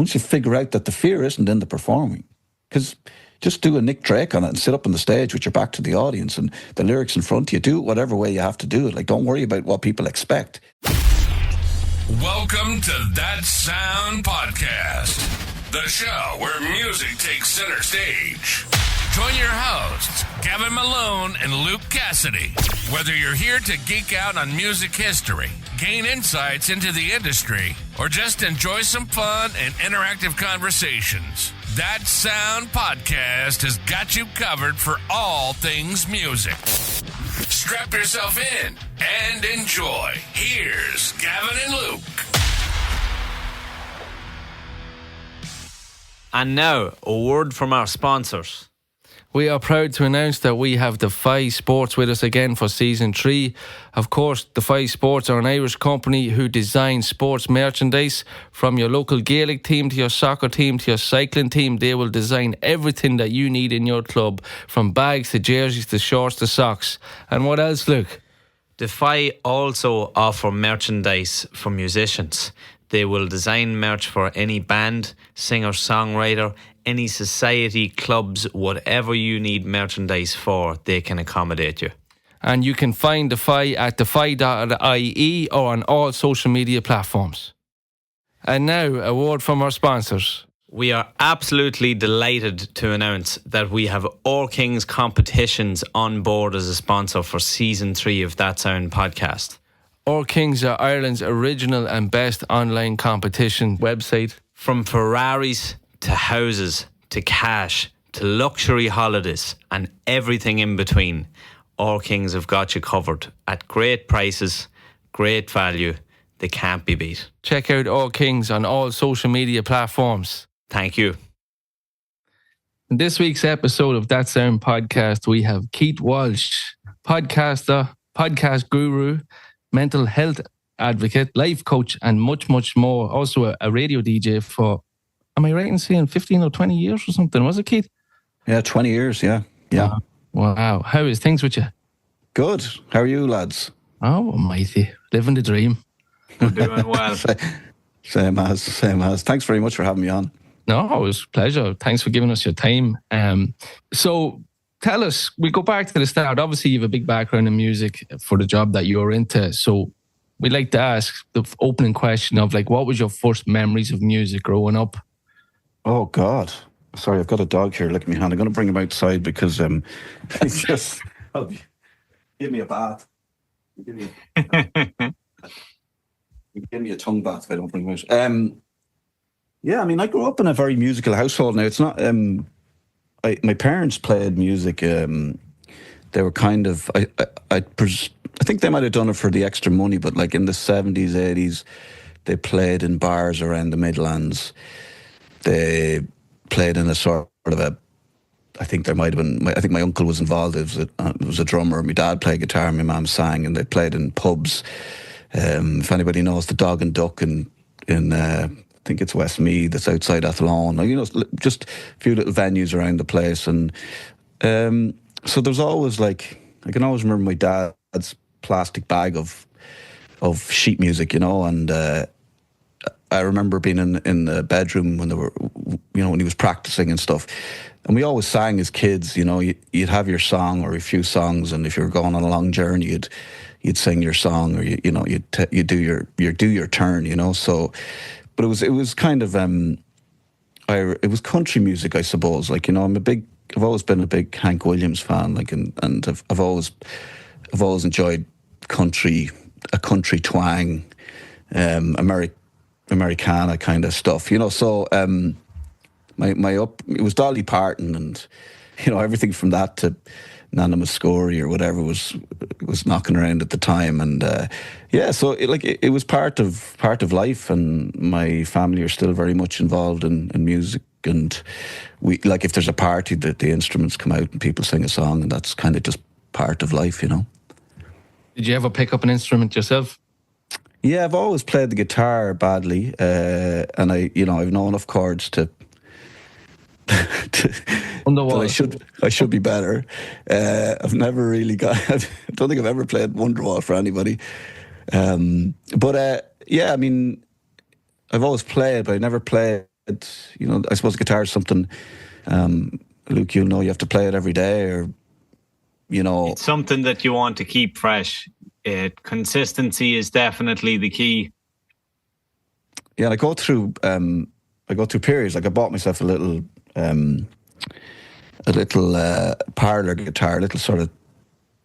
once you figure out that the fear isn't in the performing, because just do a Nick Drake on it and sit up on the stage with your back to the audience and the lyrics in front of you. Do it whatever way you have to do it. Like, don't worry about what people expect. Welcome to That Sound Podcast, the show where music takes center stage. Join your hosts, Gavin Malone and Luke Cassidy. Whether you're here to geek out on music history, gain insights into the industry, or just enjoy some fun and interactive conversations, That Sound Podcast has got you covered for all things music. Strap yourself in and enjoy. Here's Gavin and Luke. And now, a word from our sponsors. We are proud to announce that we have Defy Sports with us again for Season 3. Of course, Defy Sports are an Irish company who design sports merchandise. From your local Gaelic team to your soccer team to your cycling team, they will design everything that you need in your club, from bags to jerseys to shorts to socks. And what else, Luke? Defy also offer merchandise for musicians. They will design merch for any band, singer-songwriter, any society, clubs, whatever you need merchandise for, they can accommodate you. And you can find Defy at defy.ie or on all social media platforms. And now, a word from our sponsors. We are absolutely delighted to announce that we have All Kings Competitions on board as a sponsor for Season 3 of That Sound Podcast. All Kings are Ireland's original and best online competition website. From Ferraris to houses to cash to luxury holidays and everything in between, All Kings have got you covered at great prices, great value. They can't be beat. Check out All Kings on all social media platforms. Thank you. In this week's episode of That Sound Podcast, we have Keith Walsh, podcaster, podcast guru, mental health advocate, life coach, and much, much more. Also a radio DJ for, am I right in saying 15 or 20 years or something? Was it, Keith? Yeah, 20 years, yeah. Yeah. Wow. How is things with you? Good. How are you, lads? Oh, almighty. Living the dream. We're doing well. Same as. Thanks very much for having me on. No, it was a pleasure. Thanks for giving us your time. So tell us, we go back to the start. Obviously, you have a big background in music for the job that you're into. So we'd like to ask the opening question of, like, what was your first memories of music growing up? Oh, God. Sorry, I've got a dog here licking my hand. I'm going to bring him outside because he's just... give me a bath. Give me a tongue bath if I don't bring him out. Yeah, I mean, I grew up in a very musical household. Now, it's not... my parents played music. They were kind of... I think they might have done it for the extra money, but like in the 70s, 80s, they played in bars around the Midlands. They played in a sort of a... I think there might have been... I think my uncle was involved. It was a drummer. My dad played guitar. My mum sang, and they played in pubs. If anybody knows the Dog and Duck in I think it's Westmeath, that's outside Athlone. You know, just a few little venues around the place. And so there's always like... I can always remember my dad's plastic bag of sheet music, you know, and I remember being in the bedroom when they were, you know, when he was practicing and stuff. And we always sang as kids, you know, you'd have your song or a few songs, and if you were going on a long journey, you'd sing your song, or you know, you'd do your turn, you know. So, but it was kind of it was country music, I suppose. Like, you know, I've always been a big Hank Williams fan, like, and I've always enjoyed a country twang, Americana kind of stuff, you know. So it was Dolly Parton, and you know, everything from that to Nana Muscori or whatever was knocking around at the time. And yeah, so it was part of life, and my family are still very much involved in music. And we, like, if there's a party, that the instruments come out and people sing a song, and that's kind of just part of life, you know. Did you ever pick up an instrument yourself? Yeah, I've always played the guitar badly, and I've known enough chords to I should be better. I've never really got... I don't think I've ever played Wonderwall for anybody. But yeah, I mean, I've always played, but I never played I suppose guitar is something, Luke, you know, you have to play it every day, or, you know. It's something that you want to keep fresh. Consistency is definitely the key. Yeah, and I go through periods. Like I bought myself a little parlor guitar, a little sort of,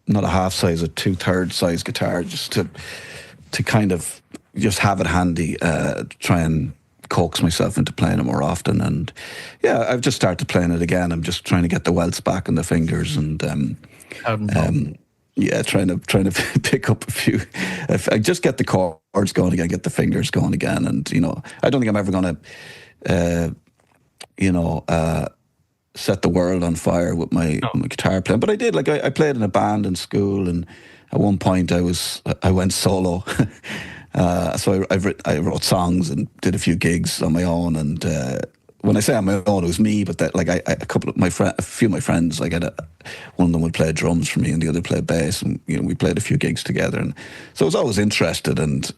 not a half size, a 2/3 size guitar, just to kind of just have it handy, try and coax myself into playing it more often. And yeah, I've just started playing it again. I'm just trying to get the welts back in the fingers, and yeah, trying to pick up a few. If I just get the chords going again, get the fingers going again, and you know, I don't think I'm ever going to, set the world on fire with my guitar playing. But I did. Like I played in a band in school, and at one point I went solo. So I wrote songs and did a few gigs on my own. And when I say on my own, it was me. But that, like a few of my friends, like one of them would play drums for me, and the other played bass, and you know, we played a few gigs together. And so I was always interested. And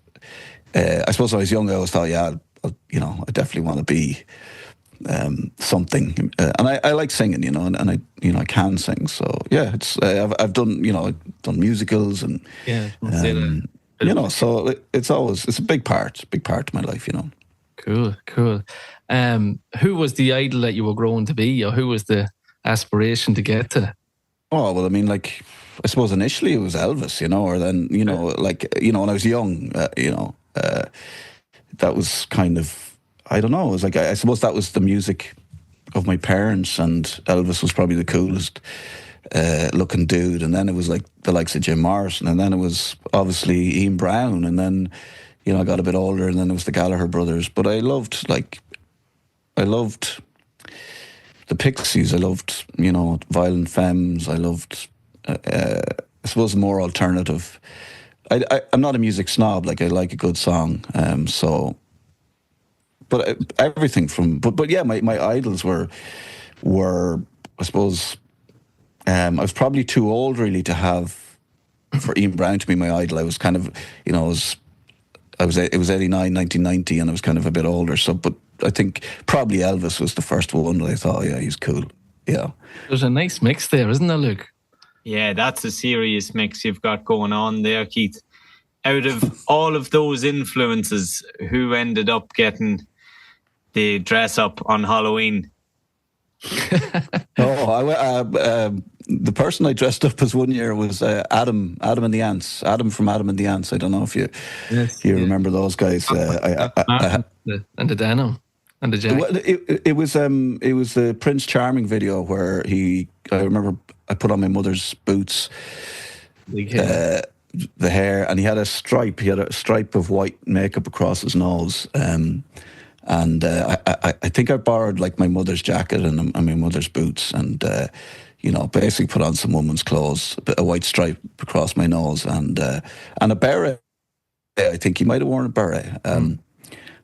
I suppose when I was young, I always thought, I definitely want to be something. And I like singing, you know, and I can sing. So yeah, it's I've done musicals, and you know, so it's a big part of my life, you know. Cool. Who was the idol that you were growing to be, or who was the aspiration to get to? Oh, well, I mean, like, I suppose initially it was Elvis, you know, or then, you know, like, you know, when I was young, that was kind of, I don't know, it was like, I suppose that was the music of my parents, and Elvis was probably the coolest looking dude. And then it was like the likes of Jim Morrison, and then it was obviously Ian Brown, and then, you know, I got a bit older, and then it was the Gallagher brothers. But I loved the Pixies, I loved, you know, Violent Femmes, I loved, I suppose, more alternative. I'm not a music snob, like I like a good song, but everything from, but yeah, my idols were, I suppose, I was probably too old really to have, for Ian Brown to be my idol. I was kind of, you know, it was 89, 1990, and I was kind of a bit older. So, but I think probably Elvis was the first one that I thought, yeah, he's cool. Yeah. There's a nice mix there, isn't there, Luke? Yeah, that's a serious mix you've got going on there, Keith. Out of all of those influences, who ended up getting the dress up on Halloween? The person I dressed up as one year was Adam and the Ants. Adam from Adam and the Ants. I don't know if you remember those guys. And the denim and the jacket. It was the Prince Charming video where I remember I put on my mother's boots, the hair, and he had a stripe. He had a stripe of white makeup across his nose. And I think I borrowed like my mother's jacket and my mother's boots, and you know, basically put on some woman's clothes, a white stripe across my nose, and a beret. I think he might have worn a beret.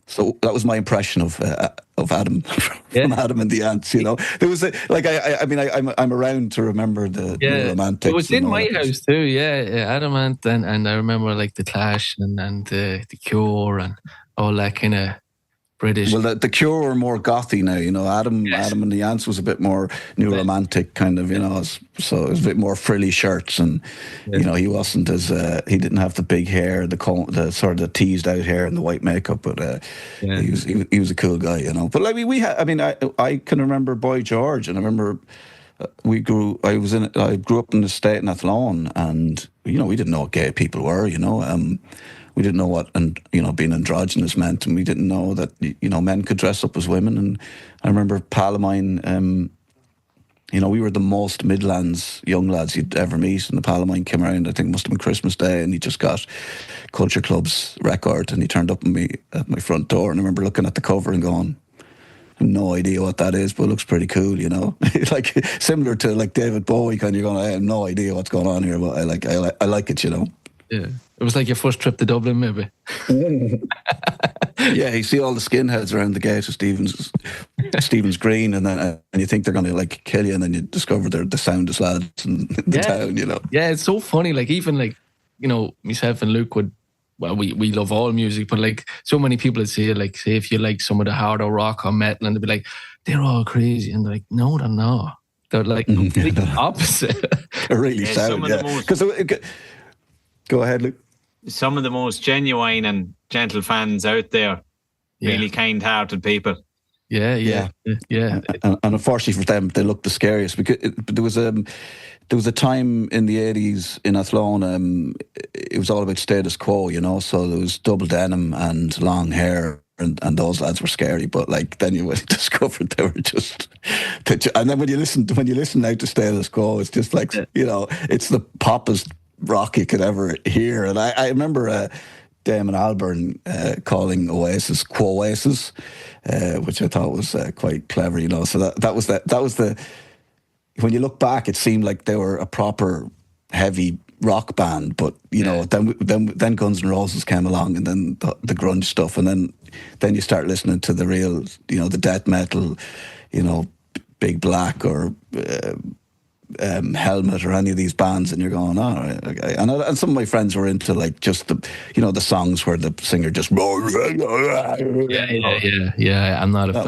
So that was my impression of Adam from Adam and the Ants. You know, there was I'm around to remember the romantics. It was in my house too. Yeah, Adam Ant, and I remember like the Clash and the Cure and all that kind of British. Well, the Cure were more gothy now, you know. Adam and the Ants was a bit more new romantic kind of, you know. So it was a bit more frilly shirts, and you know, he wasn't as he didn't have the big hair, the sort of the teased out hair and the white makeup, but he was a cool guy, you know. But like I can remember Boy George, and I remember I grew up in the state in Athlone, and you know, we didn't know what gay people were, you know. We didn't know what, and you know, being androgynous meant, and we didn't know that, you know, men could dress up as women. And I remember a pal of mine, you know, we were the most Midlands young lads you'd ever meet, and the pal of mine came around, I think it must have been Christmas Day, and he just got Culture Club's record, and he turned up at my front door, and I remember looking at the cover and going, I have no idea what that is, but it looks pretty cool, you know. Like similar to like David Bowie, kind of going, I have no idea what's going on here, but I like it, you know. Yeah, it was like your first trip to Dublin, maybe. Yeah, you see all the skinheads around the gate of Stephen's Green, and then and you think they're going to like kill you, and then you discover they're the soundest lads in the town, you know. Yeah, it's so funny. Like even like, you know, myself and Luke would well, we love all music, but like so many people would say, like, say if you like some of the harder rock or metal, and they'd be like, they're all crazy, and they're like, no, they're not. They're like completely opposite. It really sound, yeah. Because go ahead, Luke. Some of the most genuine and gentle fans out there, really kind-hearted people. Yeah. And unfortunately for them, they look the scariest, because there was a time in the 80s in Athlone, it was all about status quo, you know, so there was double denim and long hair, and those lads were scary. But like then you discovered they were just, and then when you listen now to status quo, it's just like, you know, it's the poppest rock you could ever hear. And I remember Damon Albarn calling Oasis Quoasis, which I thought was quite clever, you know. So that was the when you look back, it seemed like they were a proper heavy rock band, but you know, then Guns N' Roses came along, and then the grunge stuff, and then you start listening to the real, you know, the death metal, you know, Big Black or Helmet or any of these bands, and you're going, all right, okay. And some of my friends were into like just the, you know, the songs where the singer just yeah. I'm not a fan.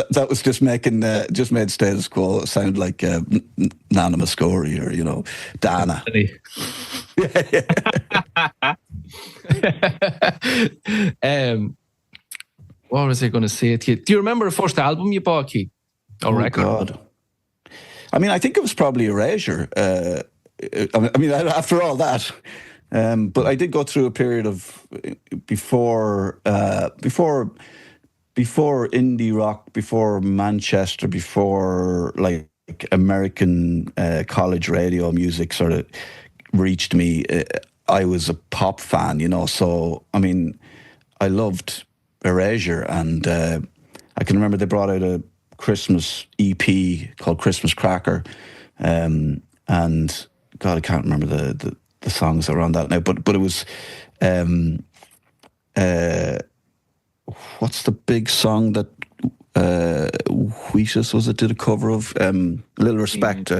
That was just made status quo sound like Nana Muscori or, you know, Dana. What was I going to say to you? Do you remember the first album you bought, Keith? Or record? God. I mean, I think it was probably Erasure. I mean, after all that, but I did go through a period of before indie rock, before Manchester, before like American college radio music sort of reached me. I was a pop fan, you know. So I mean, I loved Erasure, and I can remember they brought out a Christmas EP called Christmas Cracker, and God, I can't remember the songs that were on that now, but it was what's the big song that Wheatus did a cover of, Little Respect,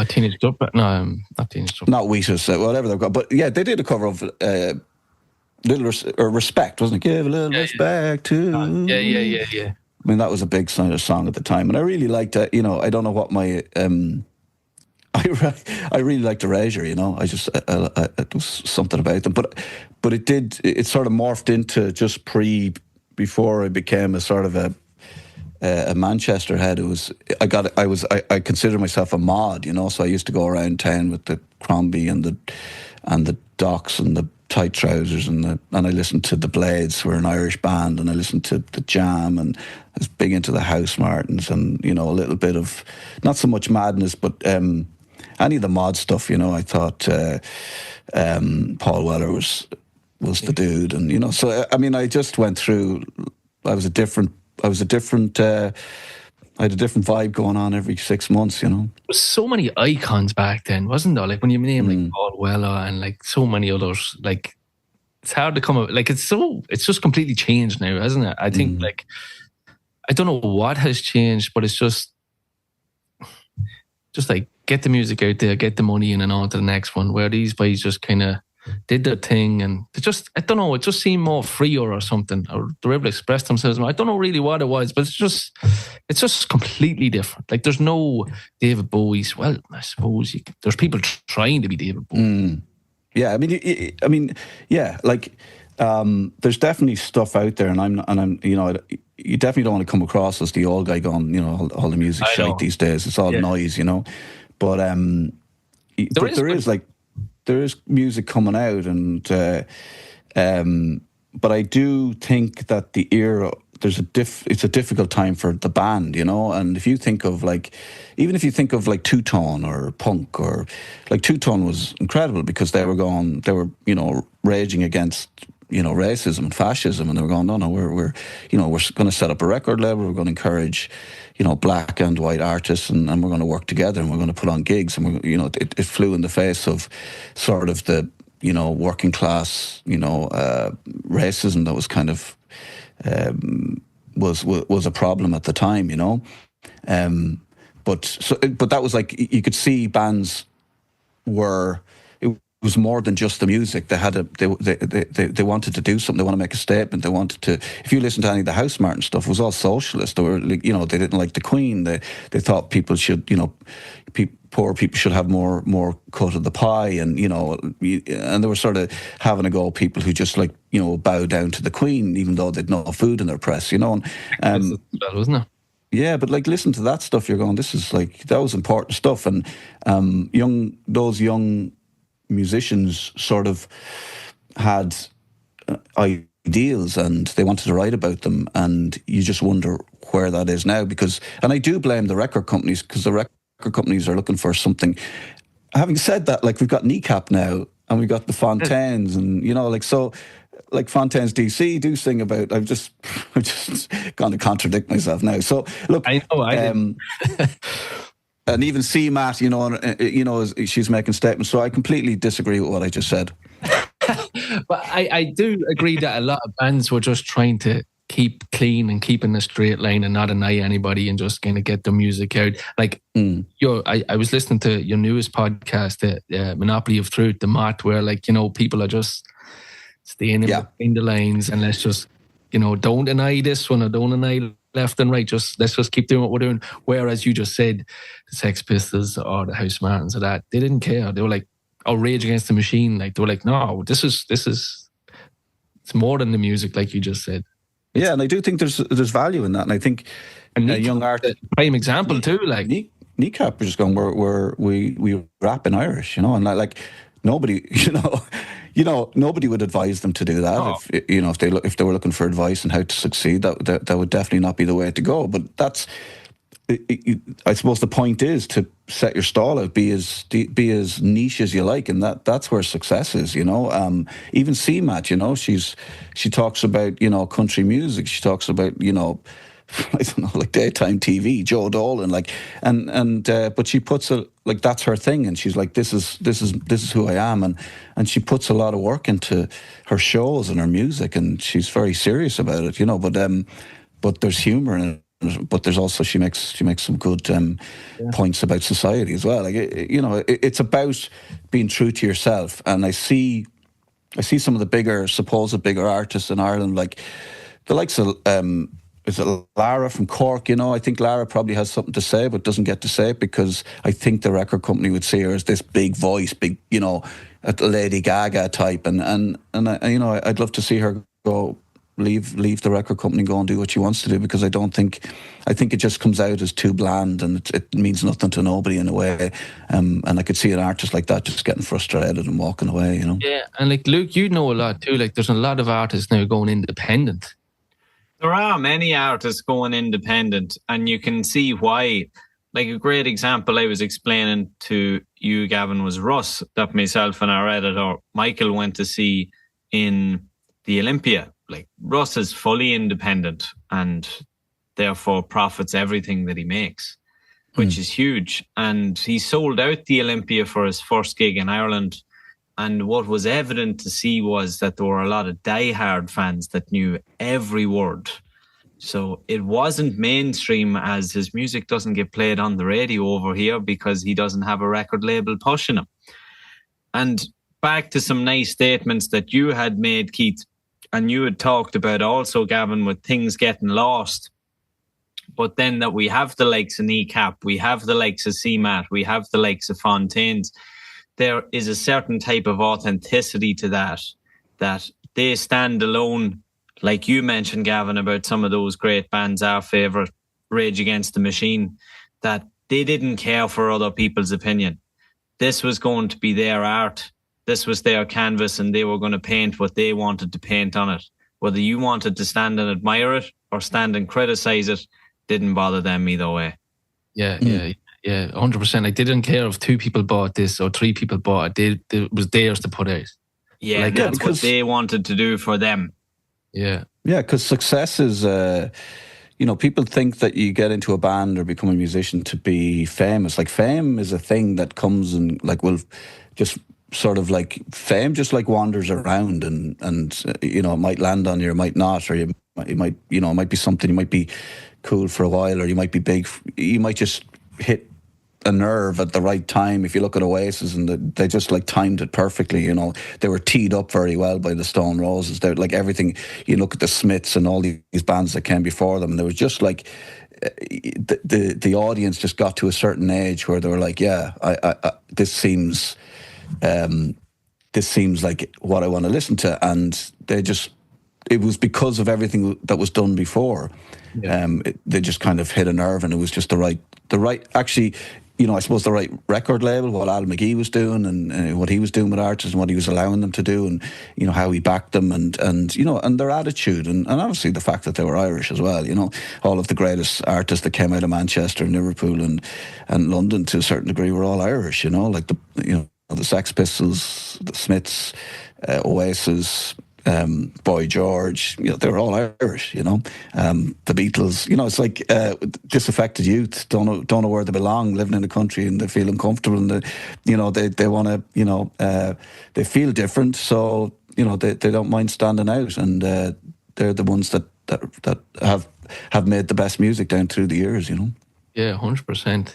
Teenage Drop, no, not Teenage Drop, not Wheatus, whatever they've got, but yeah, they did a cover of Respect, wasn't it? Give a little respect to yeah. I mean, that was a big song at the time, and I really liked it. You know, I don't know what my I really liked Erasure. You know, I just it was something about them, but it sort of morphed into just before I became a sort of a Manchester head. I consider myself a mod. You know, so I used to go around town with the Crombie and the Docks and the tight trousers, and I listened to the Blades, who were an Irish band, and I listened to the Jam, and I was big into the House Martins, and you know, a little bit of not so much Madness, but any of the mod stuff. You know, I thought Paul Weller was the dude, and you know, so I mean, I just went through. I had a different vibe going on every 6 months, you know. There was so many icons back then, wasn't there? Like when you name like Paul Weller and like so many others, like it's hard to come up. Like it's just completely changed now, hasn't it? I think like I don't know what has changed, but it's just like get the music out there, get the money in, and on to the next one. Where these guys just kind of did their thing, and they just, I don't know, it just seemed more freer or something, or they were able to express themselves more. I don't know really what it was, but it's just completely different. Like there's no David Bowie's. Well, I suppose there's people trying to be David Bowie. Yeah, I mean, yeah, like there's definitely stuff out there, and I'm, you know, you definitely don't want to come across as the old guy going, you know, all the music shite these days. It's all noise, you know. But there is music coming out, and but I do think that the era, it's a difficult time for the band, you know. And if you think of like Two Tone or Punk, or like Two Tone was incredible because they were you know, raging against, you know, racism and fascism, and they were going, no, we're you know, we're going to set up a record label, we're going to encourage, you know, black and white artists, and we're going to work together, and we're going to put on gigs, and you know, it flew in the face of sort of the, you know, working class, you know, racism that was kind of was a problem at the time, you know, but that was like, you could see bands it was more than just the music. They had they wanted to do something. They want to make a statement. They wanted to. If you listen to any of the House Martin stuff, it was all socialist. They were, they didn't like the Queen. They thought people should, poor people should have more cut of the pie, and and they were sort of having a go at people who just bow down to the Queen, even though they'd no food in their press, and that wasn't it. Yeah, but listen to that stuff. You're going, this is that was important stuff, and those young musicians sort of had ideals, and they wanted to write about them, and you just wonder where that is now. And I do blame the record companies, because the record companies are looking for something. Having said that, we've got Kneecap now, and we've got the Fontaines, and so. Fontaines DC do sing about. I'm just going to contradict myself now. So look, I know. And even CMAT, she's making statements. So I completely disagree with what I just said. But I do agree that a lot of bands were just trying to keep clean and keep in a straight line and not annoy anybody and just kind of get the music out. I was listening to your newest podcast, Monopoly of Truth, the Mott, where people are just staying in between the lines, and let's just, don't annoy this one or don't annoy left and right. Let's just keep doing what we're doing. Whereas you just said the Sex Pistols or the House Martins or that, they didn't care. They were like, Rage Against the Machine. They were like, no, this is it's more than the music, like you just said. Yeah, and I do think there's value in that, and I think a young artist, prime example too. Kneecap are just going, we rap in Irish, and nobody, nobody would advise them to do that. If they were looking for advice on how to succeed, that would definitely not be the way to go. But that's, I suppose the point is to set your stall out, be as niche as you like, and that's where success is. Even CMAT, she talks about country music. She talks about I don't know, daytime TV, Joe Dolan, but she puts that's her thing, and she's like, this is who I am, and she puts a lot of work into her shows and her music, and she's very serious about it, but there's humor in it, but there's also she makes some good points about society as well. It's about being true to yourself, and I see some of the supposed bigger artists in Ireland, like the likes of is it Lara from Cork? I think Lara probably has something to say, but doesn't get to say it because I think the record company would see her as this big voice, a Lady Gaga type, and I'd love to see her go leave the record company and go and do what she wants to do, because I think it just comes out as too bland, and it means nothing to nobody in a way, and I could see an artist like that just getting frustrated and walking away. Yeah, and Luke, you know a lot too. There's a lot of artists now going independent. There are many artists going independent, and you can see why. A great example I was explaining to you, Gavin, was Russ, that myself and our editor, Michael, went to see in the Olympia. Russ is fully independent and therefore profits everything that he makes, which is huge. And he sold out the Olympia for his first gig in Ireland. And what was evident to see was that there were a lot of diehard fans that knew every word. So it wasn't mainstream, as his music doesn't get played on the radio over here because he doesn't have a record label pushing him. And back to some nice statements that you had made, Keith, and you had talked about also, Gavin, with things getting lost. But then that we have the likes of Kneecap, we have the likes of CMAT, we have the likes of Fontaines. There is a certain type of authenticity to that they stand alone, like you mentioned, Gavin, about some of those great bands, our favourite, Rage Against the Machine, that they didn't care for other people's opinion. This was going to be their art. This was their canvas, and they were going to paint what they wanted to paint on it. Whether you wanted to stand and admire it or stand and criticise it, didn't bother them either way. Yeah, 100%. I didn't care if 2 people bought this or 3 people bought it. It was theirs to put out. Yeah, that's what they wanted to do for them. Yeah. Yeah, because success is, people think that you get into a band or become a musician to be famous. Fame is a thing that comes and will just sort of fame just wanders around and it might land on you or it might not, or it might be something, you might be cool for a while, or you might be big, you might just hit a nerve at the right time. If you look at Oasis, and they just like timed it perfectly. You know, they were teed up very well by the Stone Roses. They're like everything. You look at the Smiths and all these bands that came before them, and there was just like the audience just got to a certain age where they were like, yeah, this seems like what I want to listen to, and it was because of everything that was done before. Yeah. They just kind of hit a nerve, and it was just the right. Actually, you know, I suppose the right record label, what Al McGee was doing, and what he was doing with artists, and what he was allowing them to do, and you know how he backed them, and you know, and their attitude, and obviously the fact that they were Irish as well. You know, all of the greatest artists that came out of Manchester, and Liverpool, and London to a certain degree were all Irish. You know, like the Sex Pistols, the Smiths, Oasis. Boy George, you know, they're all Irish, you know. The Beatles, you know, it's like disaffected youth don't know where they belong, living in the country, and they feel uncomfortable, and they want to, you know, they feel different, so you know they don't mind standing out, and they're the ones that have made the best music down through the years, you know. Yeah, 100%.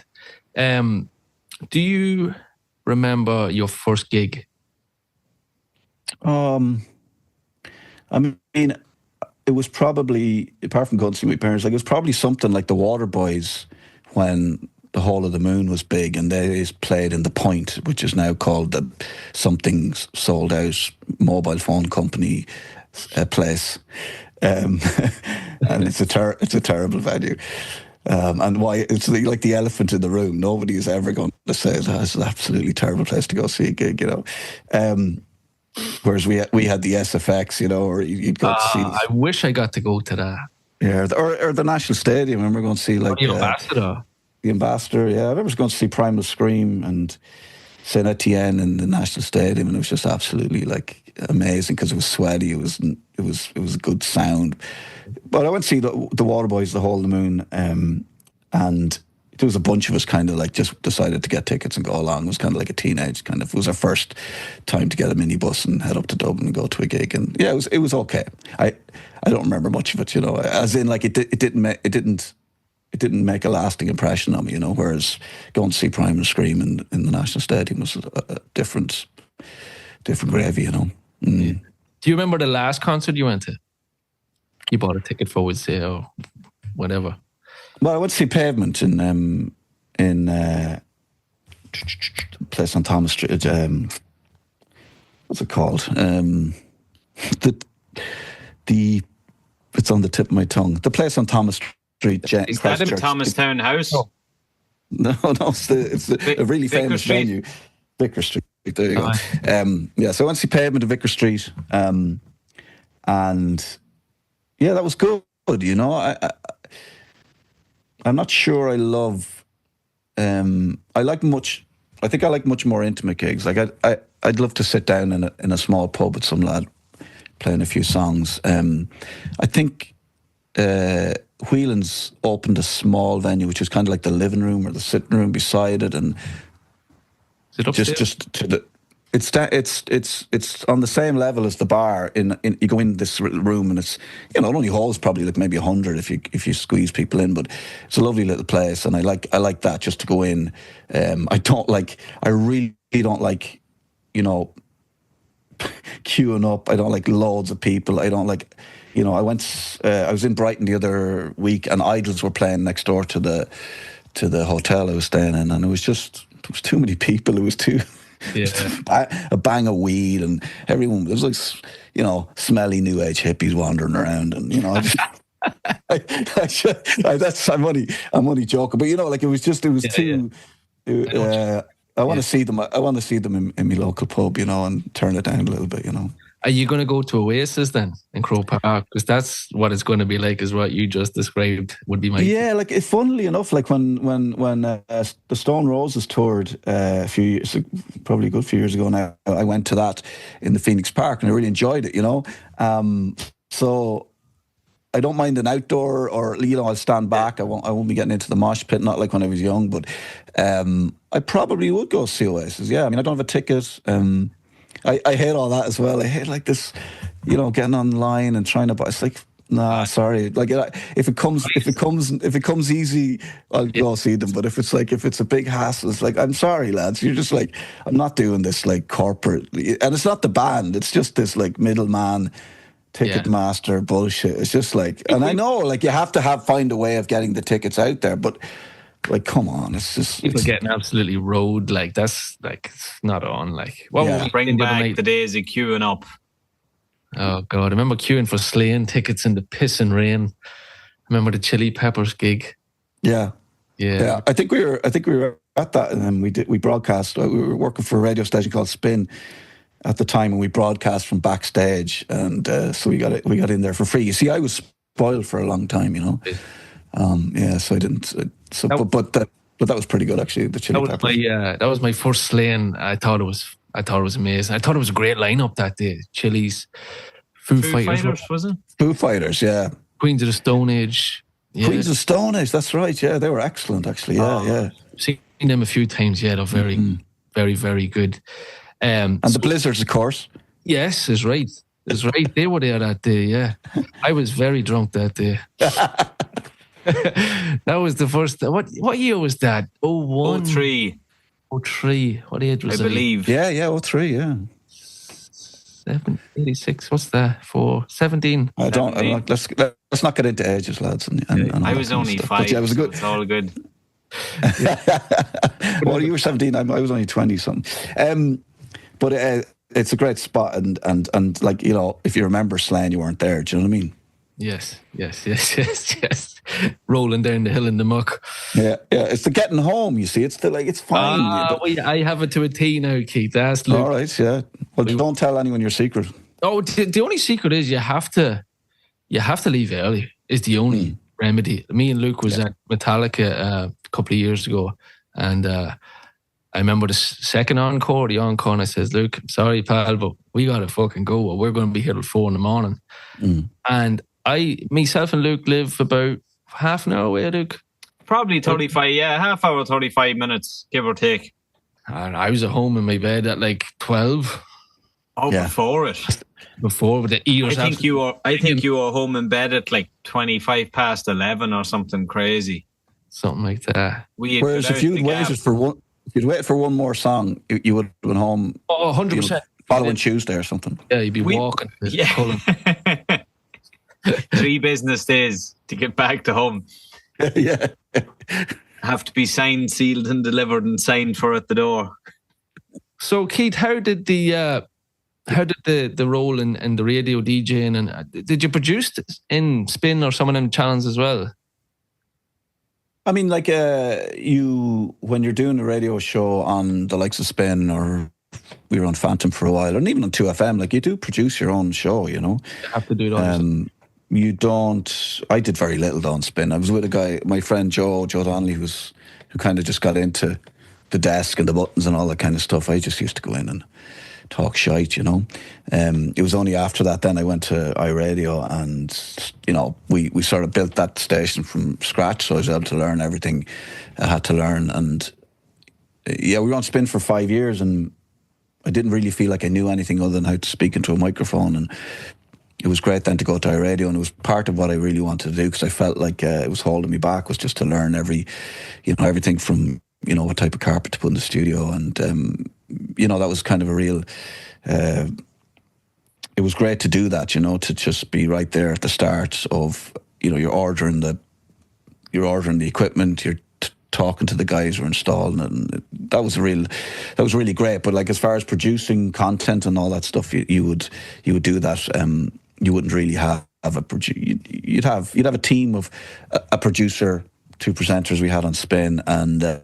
Do you remember your first gig? I mean, it was probably, apart from going to see my parents, like it was probably something like the Waterboys when the Hall of the Moon was big, and they played in the Point, which is now called the something sold out mobile phone company place, and it's a terrible venue. And why it's like the elephant in the room. Nobody is ever going to say it's an absolutely terrible place to go see a gig, you know. Whereas we had the SFX, you know, or you'd go to see. I wish I got to go to that. Yeah, or the National Stadium. I remember going to see like the Ambassador. The Ambassador, yeah. I remember going to see Primal Scream and Saint Etienne in the National Stadium, and it was just absolutely like amazing because it was sweaty. It was good sound. But I went to see the Waterboys, the Hall of the Moon, and there was a bunch of us kind of like just decided to get tickets and go along. It was kind of like a teenage kind of. It was our first time to get a minibus and head up to Dublin and go to a gig. And yeah, it was okay. I don't remember much of it, you know. As in, like it didn't make a lasting impression on me, you know. Whereas going to see Primal Scream in the National Stadium was a different gravy, you know. Mm. Do you remember the last concert you went to? You bought a ticket for, would say, or whatever. Well, I went to see Pavement in a place on Thomas Street. What's it called? The it's on the tip of my tongue. The place on Thomas Street. Is that in Thomastown House? No, it's a really famous venue. Vicar Street. There you go. Yeah, so I went to see Pavement at Vicar Street, and yeah, that was good. You know, I'm not sure I love. I like much more intimate gigs. Like I'd love to sit down in a small pub with some lad playing a few songs. I think Whelan's opened a small venue, which is kind of like the living room or the sitting room beside it, and is it upstairs? just to the. It's on the same level as the bar. In you go in this room and it's, you know, it only holds probably like maybe 100 if you squeeze people in, but it's a lovely little place, and I like that just to go in. I really don't like, you know, queuing up. I don't like loads of people. I don't like, you know. I was in Brighton the other week, and Idols were playing next door to the hotel I was staying in, and there was too many people. It was too. Yeah. A bang of weed, and everyone, there was like, you know, smelly new age hippies wandering around, and you know, I'm only joking, but you know, like it was too. Yeah. I want to see them. I want to see them in my local pub, you know, and turn it down a little bit, you know. Are you going to go to Oasis then in Croke Park? Because that's what it's going to be like, is what you just described would be my... Yeah, like funnily enough, like when the Stone Roses toured probably a good few years ago now, I went to that in the Phoenix Park and I really enjoyed it, you know. So I don't mind an outdoor, or, you know, I'll stand back. I won't be getting into the mosh pit, not like when I was young, but I probably would go see Oasis. Yeah, I mean, I don't have a ticket. I hate all that as well. I hate like this, you know, getting online and trying to buy. It's like, Nah, sorry. Like if it comes easy, I'll go see them. But if it's a big hassle, it's like, I'm sorry, lads. You're just like, I'm not doing this like corporate, and it's not the band. It's just this like middleman, Ticketmaster bullshit. It's just like, and I know like you have to find a way of getting the tickets out there, but like, come on, it's just people getting absolutely rode. Like that's like it's not on. Like what Yeah. were we Bring thinking the other back night? the days of queuing up. Oh God, I remember queuing for Slayin tickets in the piss and rain. I remember the Chili Peppers gig. yeah. Yeah. I think we were at that, and then we broadcast. We were working for a radio station called Spin at the time, and we broadcast from backstage, and so we got in there for free. You see, I was spoiled for a long time, you know. So I didn't. But that was pretty good actually. The Chili Peppers. That was my first Slayin. I thought it was amazing. I thought it was a great lineup that day. Chili's, Foo Fighters, was it? Foo Fighters, yeah. Queens of the Stone Age. Yeah. Queens of Stone Age, that's right. Yeah, they were excellent actually. Yeah. Seen them a few times. Yeah, they're very, very, very good. And the Blizzards, of course. Yes, is right. Is right. They were there that day. Yeah, I was very drunk that day. That was the first. What year was that? 01? 03, 03. What age was I I? believe. Yeah, 03, yeah. 86. What's that for? 17. I don't. Let's not get into ages, lads. And all I that was kind of only stuff. 5. But yeah, it was good. So it's all good. Well, you were 17. I was only 20 something. But it's a great spot, and like, you know, if you remember Slane, you weren't there. Do you know what I mean? Yes. Rolling down the hill in the muck. Yeah. It's the getting home. You see, it's fine. I have it to a T now, Keith. Ask Luke. All right, yeah. Well, don't tell anyone your secret. Oh, the only secret is you have to leave early. Is the only remedy. Me and Luke was at Metallica a couple of years ago, and I remember the second encore, and I says, "Luke, sorry, pal, but we gotta fucking go. We're going to be here till 4 a.m." And myself and Luke live about half an hour away, Luke. Probably 35, half hour, 35 minutes, give or take. And I was at home in my bed at like 12. Oh, Yeah. before it. Before with the ears. I think you were home in bed at like 25 past 11 or something crazy. Something like that. Whereas if you'd waited for one more song, you would have been home. Oh, 100%. Following Tuesday or something. Yeah, you'd be walking. Yeah. 3 business days to get back to home. Yeah. Have to be signed, sealed, and delivered, and signed for at the door. So, Keith, how did the role in the radio DJing, and did you produce in Spin or some of them channels as well? I mean, like when you're doing a radio show on the likes of Spin, or we were on Phantom for a while, and even on 2FM, like you do produce your own show, you know. You have to do it. You don't. I did very little on Spin. I was with a guy, my friend Joe Donnelly, who kind of just got into the desk and the buttons and all that kind of stuff. I just used to go in and talk shite, you know. It was only after that then I went to iRadio, and you know, we sort of built that station from scratch, so I was able to learn everything I had to learn. And we were on Spin for 5 years, and I didn't really feel like I knew anything other than how to speak into a microphone. And it was great then to go to iRadio, and it was part of what I really wanted to do, because I felt like it was holding me back, was just to learn everything from, you know, what type of carpet to put in the studio. And you know, that was kind of a real it was great to do that, you know, to just be right there at the start of, you know, you're ordering the equipment, you're talking to the guys who are installing it, and that was really great. But like, as far as producing content and all that stuff, you would do that. You wouldn't really have you'd have a team of a producer, 2 presenters we had on Spin, and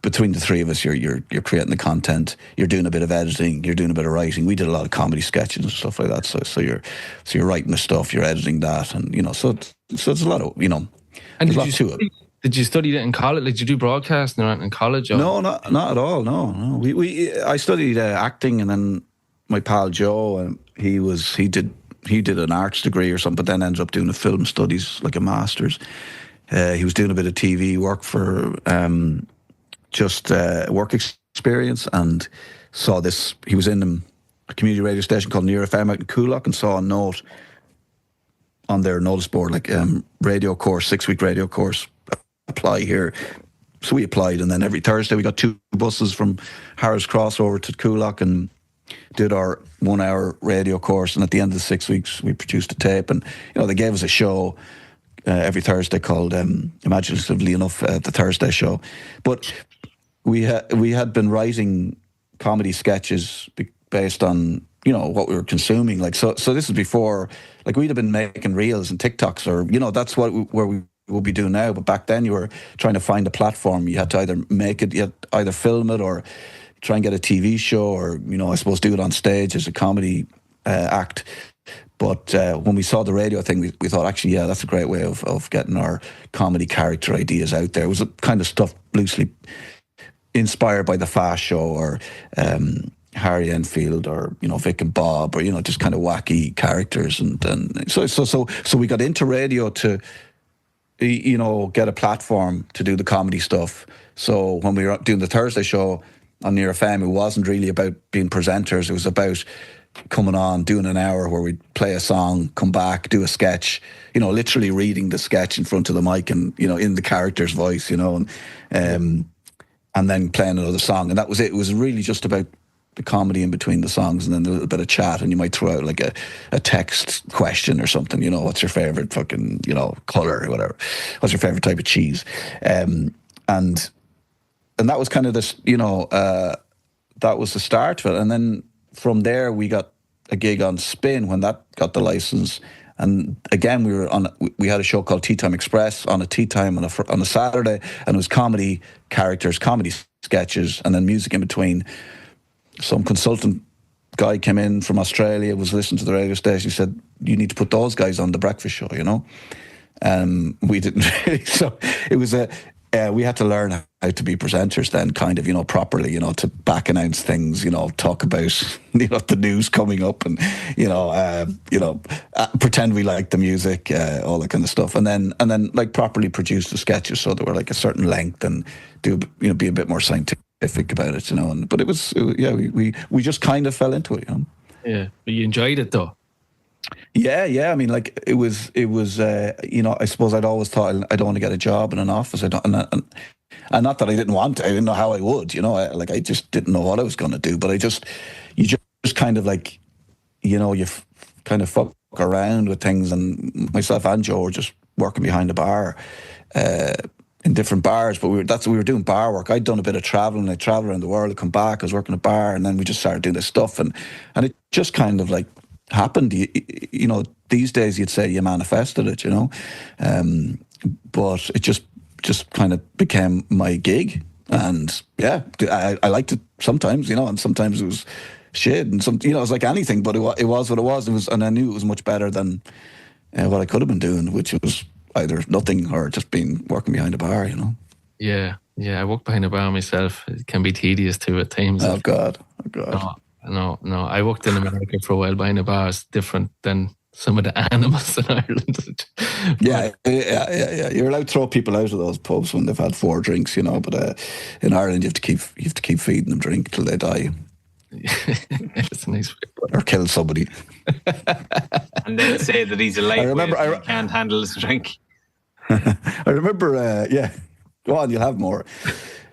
between the 3 of us, you're creating the content, you're doing a bit of editing, you're doing a bit of writing. We did a lot of comedy sketches and stuff like that. So you're writing the stuff, you're editing that, and you know, so it's a lot of, you know. And did you study that in college? Like, did you do broadcasting or in college? Or? No, not at all. No. I studied acting, and then my pal Joe, he did an arts degree or something, but then ended up doing a film studies, like a master's. He was doing a bit of TV work for just work experience, and saw this. He was in a community radio station called Near FM out in Coolock, and saw a note on their notice board, like radio course, 6-week radio course, apply here. So we applied, and then every Thursday we got 2 buses from Harris Cross over to Coolock and did our 1-hour radio course. And at the end of the 6 weeks, we produced a tape, and they gave us a show every Thursday called, imaginatively enough, the Thursday Show. But we had been writing comedy sketches based on what we were consuming. Like so this is before, like, we'd have been making reels and TikToks, or that's where we will be doing now. But back then, you were trying to find a platform. You had to either make it, you had to either film it, or try and get a TV show, or I suppose do it on stage as a comedy act. But when we saw the radio thing, we thought, actually, yeah, that's a great way of getting our comedy character ideas out there. It was a kind of stuff loosely inspired by The Fast Show, or Harry Enfield, or Vic and Bob, or just kind of wacky characters. And so we got into radio to get a platform to do the comedy stuff. So when we were doing the Thursday Show on Near FM, it wasn't really about being presenters. It was about coming on, doing an hour where we'd play a song, come back, do a sketch, literally reading the sketch in front of the mic and, in the character's voice, and then playing another song. And that was it. It was really just about the comedy in between the songs, and then a little bit of chat, and you might throw out like a text question or something, what's your favourite fucking, colour or whatever, what's your favourite type of cheese, and that was kind of this, that was the start of it. And then from there we got a gig on Spin when that got the license, and again we had a show called Tea Time Express on a tea time on a Saturday, and it was comedy characters, comedy sketches, and then music in between. Some consultant guy came in from Australia, was listening to the radio station. He said, you need to put those guys on the breakfast show, we didn't really. So it was we had to learn how to be presenters then, kind of, properly, to back announce things, talk about, the news coming up, and, pretend we liked the music, all that kind of stuff. And then like properly produce the sketches so they were like a certain length, and be a bit more scientific about it, but it was we just kind of fell into it, Yeah, but you enjoyed it though. Yeah. I mean, like it was. I suppose I'd always thought I don't want to get a job in an office. And not that I didn't want to. I didn't know how I would. I just didn't know what I was going to do. But you just kind of like, you kind of fuck around with things. And myself and Joe were just working behind the bar. In different bars, but we were doing bar work. I'd done a bit of traveling. I'd travel around the world. I'd come back. I was working a bar, and then we just started doing this stuff, and it just kind of like happened. These days you'd say you manifested it, but it just kind of became my gig, and yeah, I liked it sometimes, and sometimes it was shit, and it was like anything, but it was what it was. And I knew it was much better than what I could have been doing, which was either nothing or just working behind a bar, Yeah, I work behind a bar myself. It can be tedious too at times. Oh God. No. I worked in America for a while behind a bar. It's different than some of the animals in Ireland. Yeah. You're allowed to throw people out of those pubs when they've had 4 drinks, but in Ireland you have to keep feeding them drink till they die. It's a nice way. Or kill somebody. And then say that he's a lightweight and he can't handle his drink. I remember, go on, you'll have more.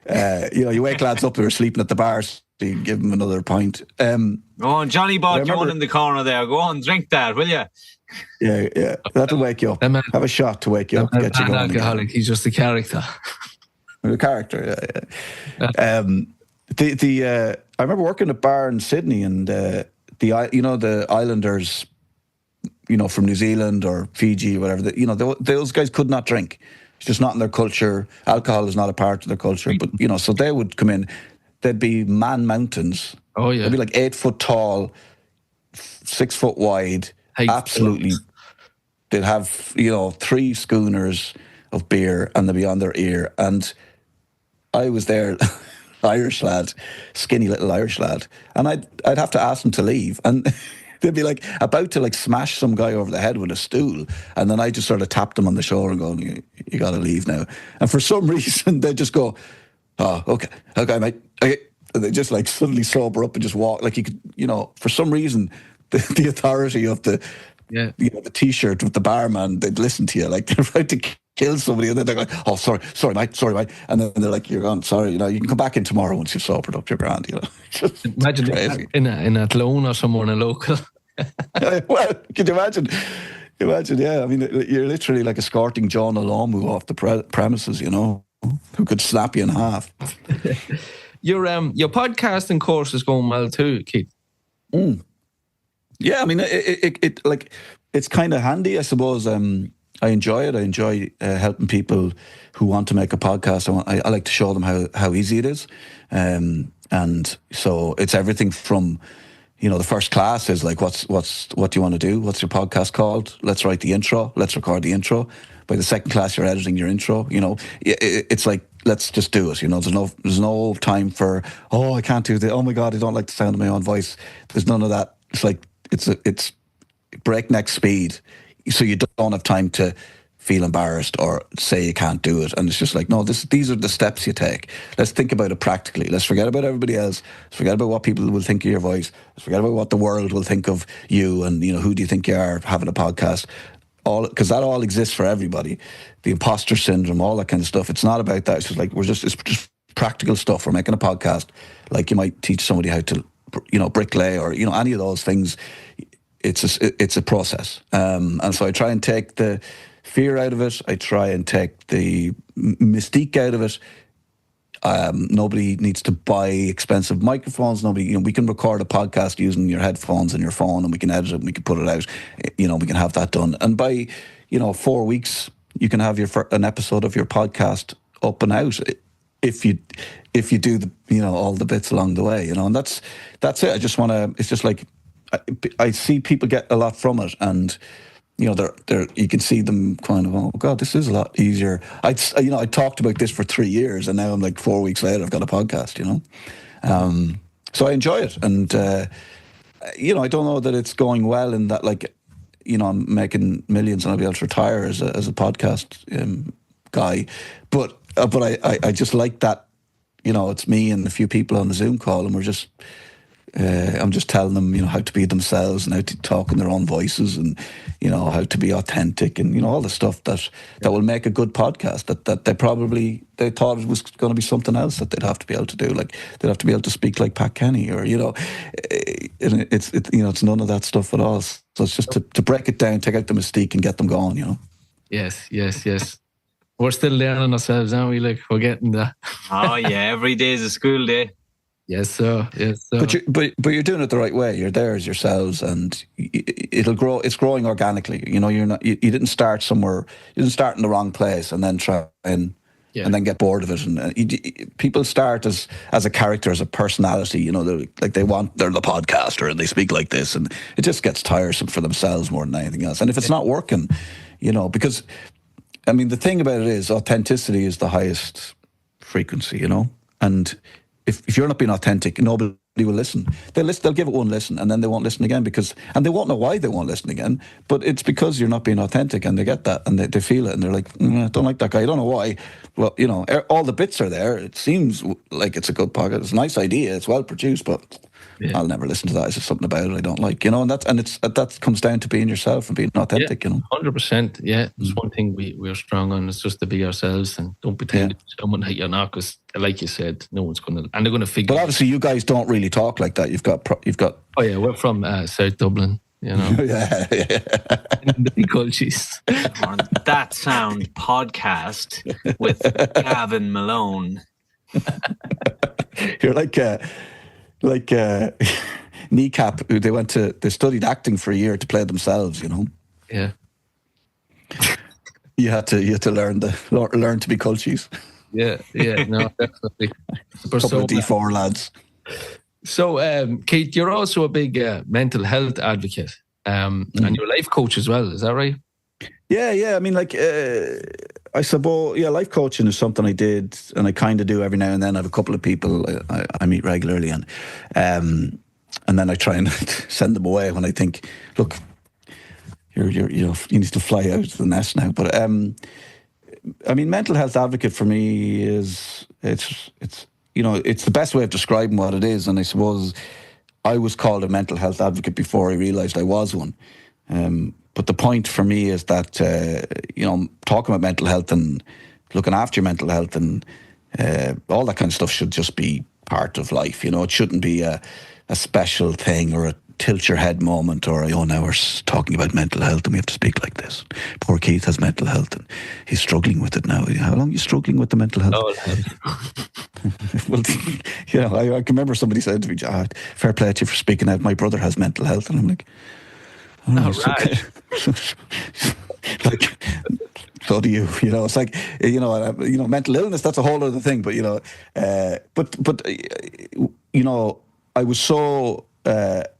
You wake lads up who are sleeping at the bars, so you give them another pint. Go on, Johnny bought you one in the corner there. Go on, drink that, will you? Yeah. That'll wake you up. Have a shot to wake you up. Get you going. Alcoholic. He's just a character. A character, yeah. I remember working at a bar in Sydney, and the Islanders, from New Zealand or Fiji or whatever, those guys could not drink. It's just not in their culture. Alcohol is not a part of their culture. But so they would come in. They'd be man mountains. Oh yeah, they'd be like 8 foot tall, 6 foot wide. Absolutely, they'd have 3 schooners of beer, and they'd be on their ear. And I was there. Irish lad, skinny little Irish lad, and I'd have to ask them to leave, and they'd be like about to like smash some guy over the head with a stool, and then I just sort of tapped them on the shoulder and go, you got to leave now. And for some reason they'd just go, oh, okay mate, okay. And they just like suddenly sober up and just walk, like you could, for some reason the authority of the Yeah. the T-shirt with the barman, they'd listen to you like they're about to kill somebody, and then they're like, "Oh, sorry, mate, and then they're like, "You're gone, sorry, you can come back in tomorrow once you've sobered up, you're grand." Just Imagine crazy. in a Athlone or somewhere in a local. Well, could you imagine? Yeah. I mean, you're literally like escorting John Alamu off the premises, who could snap you in half. Your podcasting course is going well too, Keith. Yeah, I mean, it's kind of handy, I suppose. I enjoy it. I enjoy helping people who want to make a podcast. I like to show them how easy it is, and so it's everything from, the first class is like, what do you want to do? What's your podcast called? Let's write the intro. Let's record the intro. By the second class, you're editing your intro. It's like, let's just do it. There's no time for, oh, I can't do this. Oh my God, I don't like the sound of my own voice. There's none of that. It's like it's breakneck speed, so you don't have time to feel embarrassed or say you can't do it. And it's just like, no, these are the steps you take. Let's think about it practically. Let's forget about everybody else. Let's forget about what people will think of your voice. Let's forget about what the world will think of you. And who do you think you are having a podcast? Because that all exists for everybody. The imposter syndrome, all that kind of stuff. It's not about that. It's just like it's just practical stuff. We're making a podcast, like you might teach somebody how to, bricklay or any of those things. It's a process, and so I try and take the fear out of it. I try and take the mystique out of it. Nobody needs to buy expensive microphones. Nobody, we can record a podcast using your headphones and your phone, and we can edit it and we can put it out. We can have that done. And by 4 weeks, you can have an episode of your podcast up and out if you do the all the bits along the way. And that's it. I just want to. It's just like I see people get a lot from it, and they're you can see them kind of, oh God, this is a lot easier. I talked about this for 3 years, and now I'm like 4 weeks later, I've got a podcast. So I enjoy it, and I don't know that it's going well in that, like, I'm making millions and I'll be able to retire as a podcast guy, but I just like that. It's me and a few people on the Zoom call, and we're just. I'm just telling them, how to be themselves and how to talk in their own voices, and how to be authentic, and all the stuff that will make a good podcast. That they thought it was going to be something else that they'd have to be able to do, like they'd have to be able to speak like Pat Kenny, or it's none of that stuff at all. So it's just to break it down, take out the mystique, and get them going. Yes. We're still learning ourselves, aren't we? Like, we're getting there. Oh yeah, every day is a school day. Yes, sir. But you're doing it the right way. You're there as yourselves, and it'll grow. It's growing organically. You're not. You didn't start somewhere. You didn't start in the wrong place and then try and then get bored of it. And people start as a character, as a personality. They're the podcaster and they speak like this, and it just gets tiresome for themselves more than anything else. And if it's not working, because I mean, the thing about it is authenticity is the highest frequency. And if you're not being authentic, nobody will listen. They'll give it one listen, and then they won't listen again and they won't know why they won't listen again. But it's because you're not being authentic, and they get that, and they feel it, and they're like, I don't like that guy. I don't know why. Well, all the bits are there. It seems like it's a good podcast. It's a nice idea. It's well produced, but I'll never listen to that. It's just something about it I don't like. And that comes down to being yourself and being authentic. 100%. Yeah, there's one thing we're strong on. It's just to be ourselves, and don't pretend to be someone that you're not. Because, like you said, no one's going to, and they're going to figure. But obviously, you guys don't really talk like that. You've got. Oh yeah, we're from South Dublin. yeah. The big cultures. On That Sound podcast with Gavin Malone. You're like Kneecap, who they studied acting for a year to play themselves. Yeah. You had to learn to be cultures. Yeah, no, definitely. Couple of D4 lads. So, Keith, you're also a big mental health advocate, and you're a life coach as well. Is that right? Yeah. I mean, I suppose, life coaching is something I did, and I kind of do every now and then. I have a couple of people I meet regularly, and then I try and send them away when I think, look, you need to fly out of the nest now. But I mean, mental health advocate for me is it's the best way of describing what it is. And I suppose I was called a mental health advocate before I realised I was one. But the point for me is that, talking about mental health and looking after your mental health and all that kind of stuff should just be part of life. It shouldn't be a special thing or a tilt your head moment or, now we're talking about mental health and we have to speak like this. Poor Keith has mental health and he's struggling with it now. How long are you struggling with the mental health? Well, I can remember somebody said to me, fair play to you for speaking out. My brother has mental health. And I'm like, okay. Like, so do you? It's like, mental illness, that's a whole other thing. But, I was so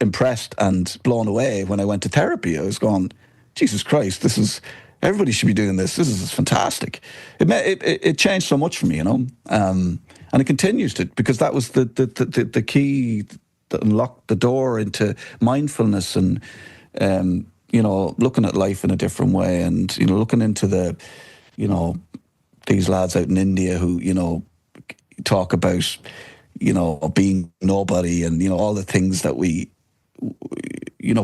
impressed and blown away when I went to therapy. I was going, Jesus Christ, everybody should be doing this. This is fantastic. It changed so much for me, and it continues to, because that was the key that unlocked the door into mindfulness and, looking at life in a different way and, looking into these lads out in India who, talk about, being nobody and, all the things that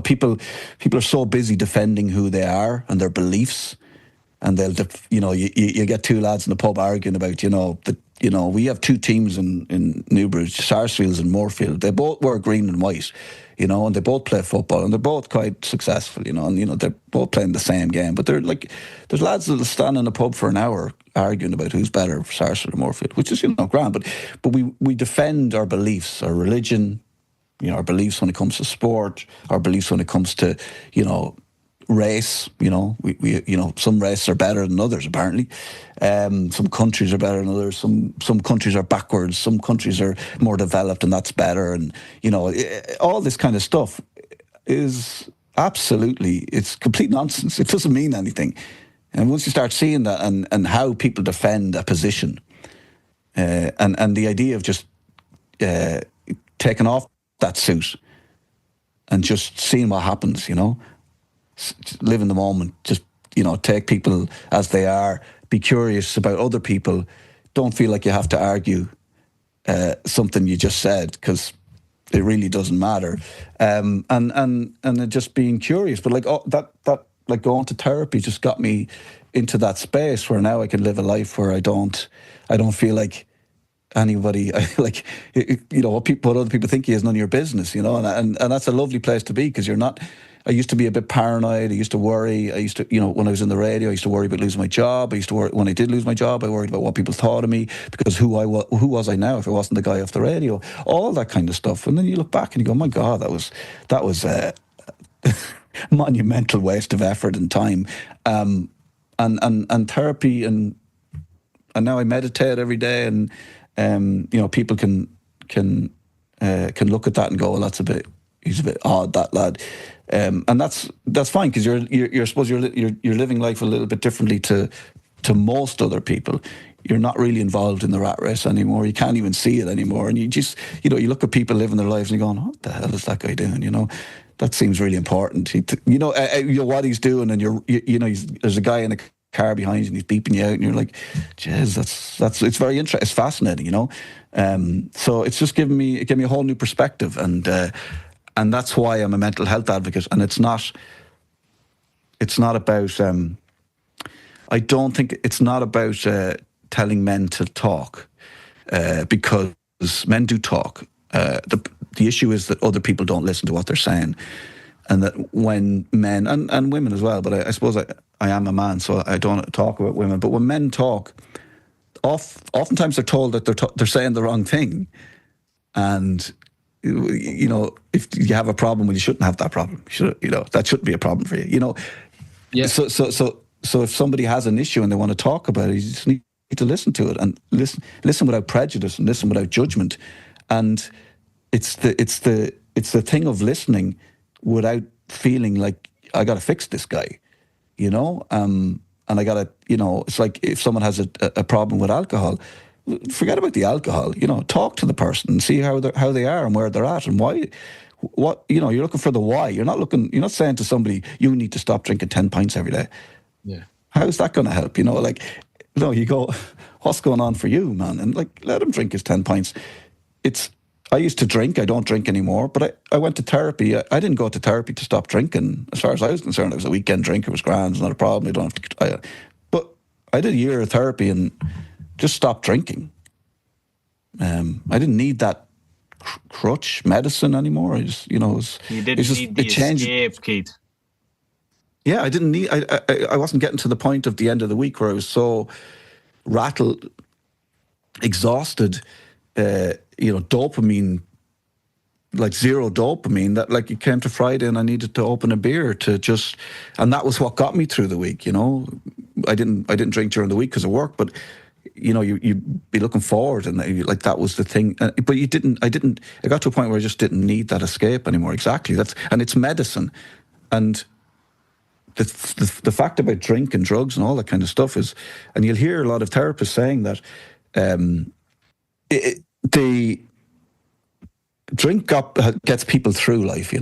people are so busy defending who they are and their beliefs. And they'll, you get two lads in the pub arguing about, we have two teams in Newbridge, Sarsfields and Moorfield. They both wear green and white, and they both play football and they're both quite successful, and, they're both playing the same game. But they're like, there's lads that'll stand in the pub for an hour arguing about who's better, Sarsfield or Moorfield, which is, grand. But we defend our beliefs, our religion, our beliefs when it comes to sport, our beliefs when it comes to, race. We some races are better than others, apparently. Some countries are better than others. Some countries are backwards. Some countries are more developed, and that's better. And all this kind of stuff is it's complete nonsense. It doesn't mean anything. And once you start seeing that and how people defend a position, and the idea of just taking off that suit and just seeing what happens, live in the moment, just, take people as they are, be curious about other people, don't feel like you have to argue something you just said, because it really doesn't matter, and just being curious. But like going to therapy just got me into that space where now I can live a life where I don't feel like anybody, what other people think is none of your business, and that's a lovely place to be, because you're not. I used to be a bit paranoid. I used to worry. I used to, when I was in the radio, I used to worry about losing my job. I used to worry when I did lose my job. I worried about what people thought of me, because who was I now if I wasn't the guy off the radio? All that kind of stuff. And then you look back and you go, my God, that was a monumental waste of effort and time. And therapy and now I meditate every day, and people can look at that and go, well, he's a bit odd, that lad. And that's fine, because you're suppose you're living life a little bit differently to most other people. You're not really involved in the rat race anymore. You can't even see it anymore. And you just, you look at people living their lives and you're going, what the hell is that guy doing? That seems really important. What he's doing, and there's a guy in a car behind you and he's beeping you out, and you're like, jeez, it's very interesting. It's fascinating, So it's just given me a whole new perspective, and that's why I'm a mental health advocate. And it's not about, I don't think it's not about telling men to talk, because men do talk. The issue is that other people don't listen to what they're saying. And that when men, and women as well, but I suppose I am a man, so I don't talk about women, but when men talk, oftentimes they're told that they're saying the wrong thing. And if you have a problem, well, you shouldn't have that problem. That shouldn't be a problem for you. Yeah. So if somebody has an issue and they want to talk about it, you just need to listen to it, and listen without prejudice and listen without judgment. And it's the thing of listening without feeling like I got to fix this guy, and I got to, it's like if someone has a problem with alcohol. Forget about the alcohol. Talk to the person and see how they are and where they're at and why. What you're looking for the why. You're not saying to somebody you need to stop drinking 10 pints every day. Yeah. How's that going to help? You go, what's going on for you, man? And let him drink his 10 pints. I used to drink. I don't drink anymore, but I went to therapy. I didn't go to therapy to stop drinking. As far as I was concerned, I was a weekend drinker. It was grand. It's not a problem. You don't have to. But I did a year of therapy and just stopped drinking. I didn't need that crutch medicine anymore. I just, you didn't need the escape, Keith. Yeah, I didn't need. I wasn't getting to the point of the end of the week where I was so rattled, exhausted. Dopamine, like zero dopamine, that like it came to Friday and I needed to open a beer and that was what got me through the week. I didn't drink during the week because of work, but you'd be looking forward and like that was the thing. But I got to a point where I just didn't need that escape anymore. Exactly. And it's medicine. And the fact about drink and drugs and all that kind of stuff is, and you'll hear a lot of therapists saying that, the drink gets people through life,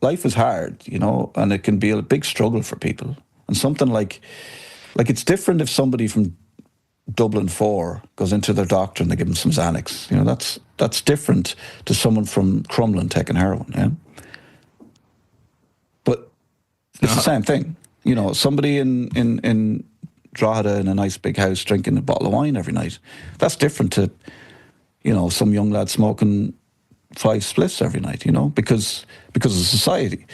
life is hard, and it can be a big struggle for people. And something like it's different if somebody from Dublin 4 goes into their doctor and they give them some Xanax. That's different to someone from Crumlin taking heroin. Yeah, but it's the same thing. Somebody in Drogheda in a nice big house drinking a bottle of wine every night. That's different to, some young lad smoking 5 spliffs every night, because of society.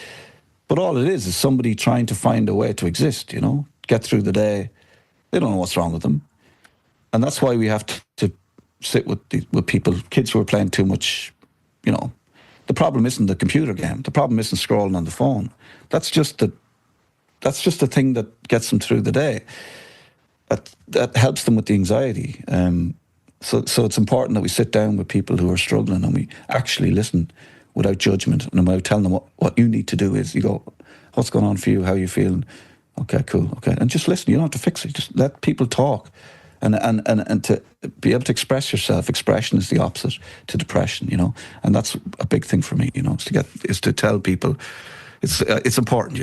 But all it is somebody trying to find a way to exist, get through the day. They don't know what's wrong with them. And that's why we have to sit with people, kids who are playing too much, The problem isn't the computer game. The problem isn't scrolling on the phone. That's just the thing that gets them through the day. That helps them with the anxiety. So it's important that we sit down with people who are struggling and we actually listen without judgment and without telling them what you need to do is. You go, what's going on for you? How are you feeling? Okay, cool. Okay, and just listen. You don't have to fix it. Just let people talk, and to be able to express yourself. Expression is the opposite to depression. And that's a big thing for me. Is to tell people it's important.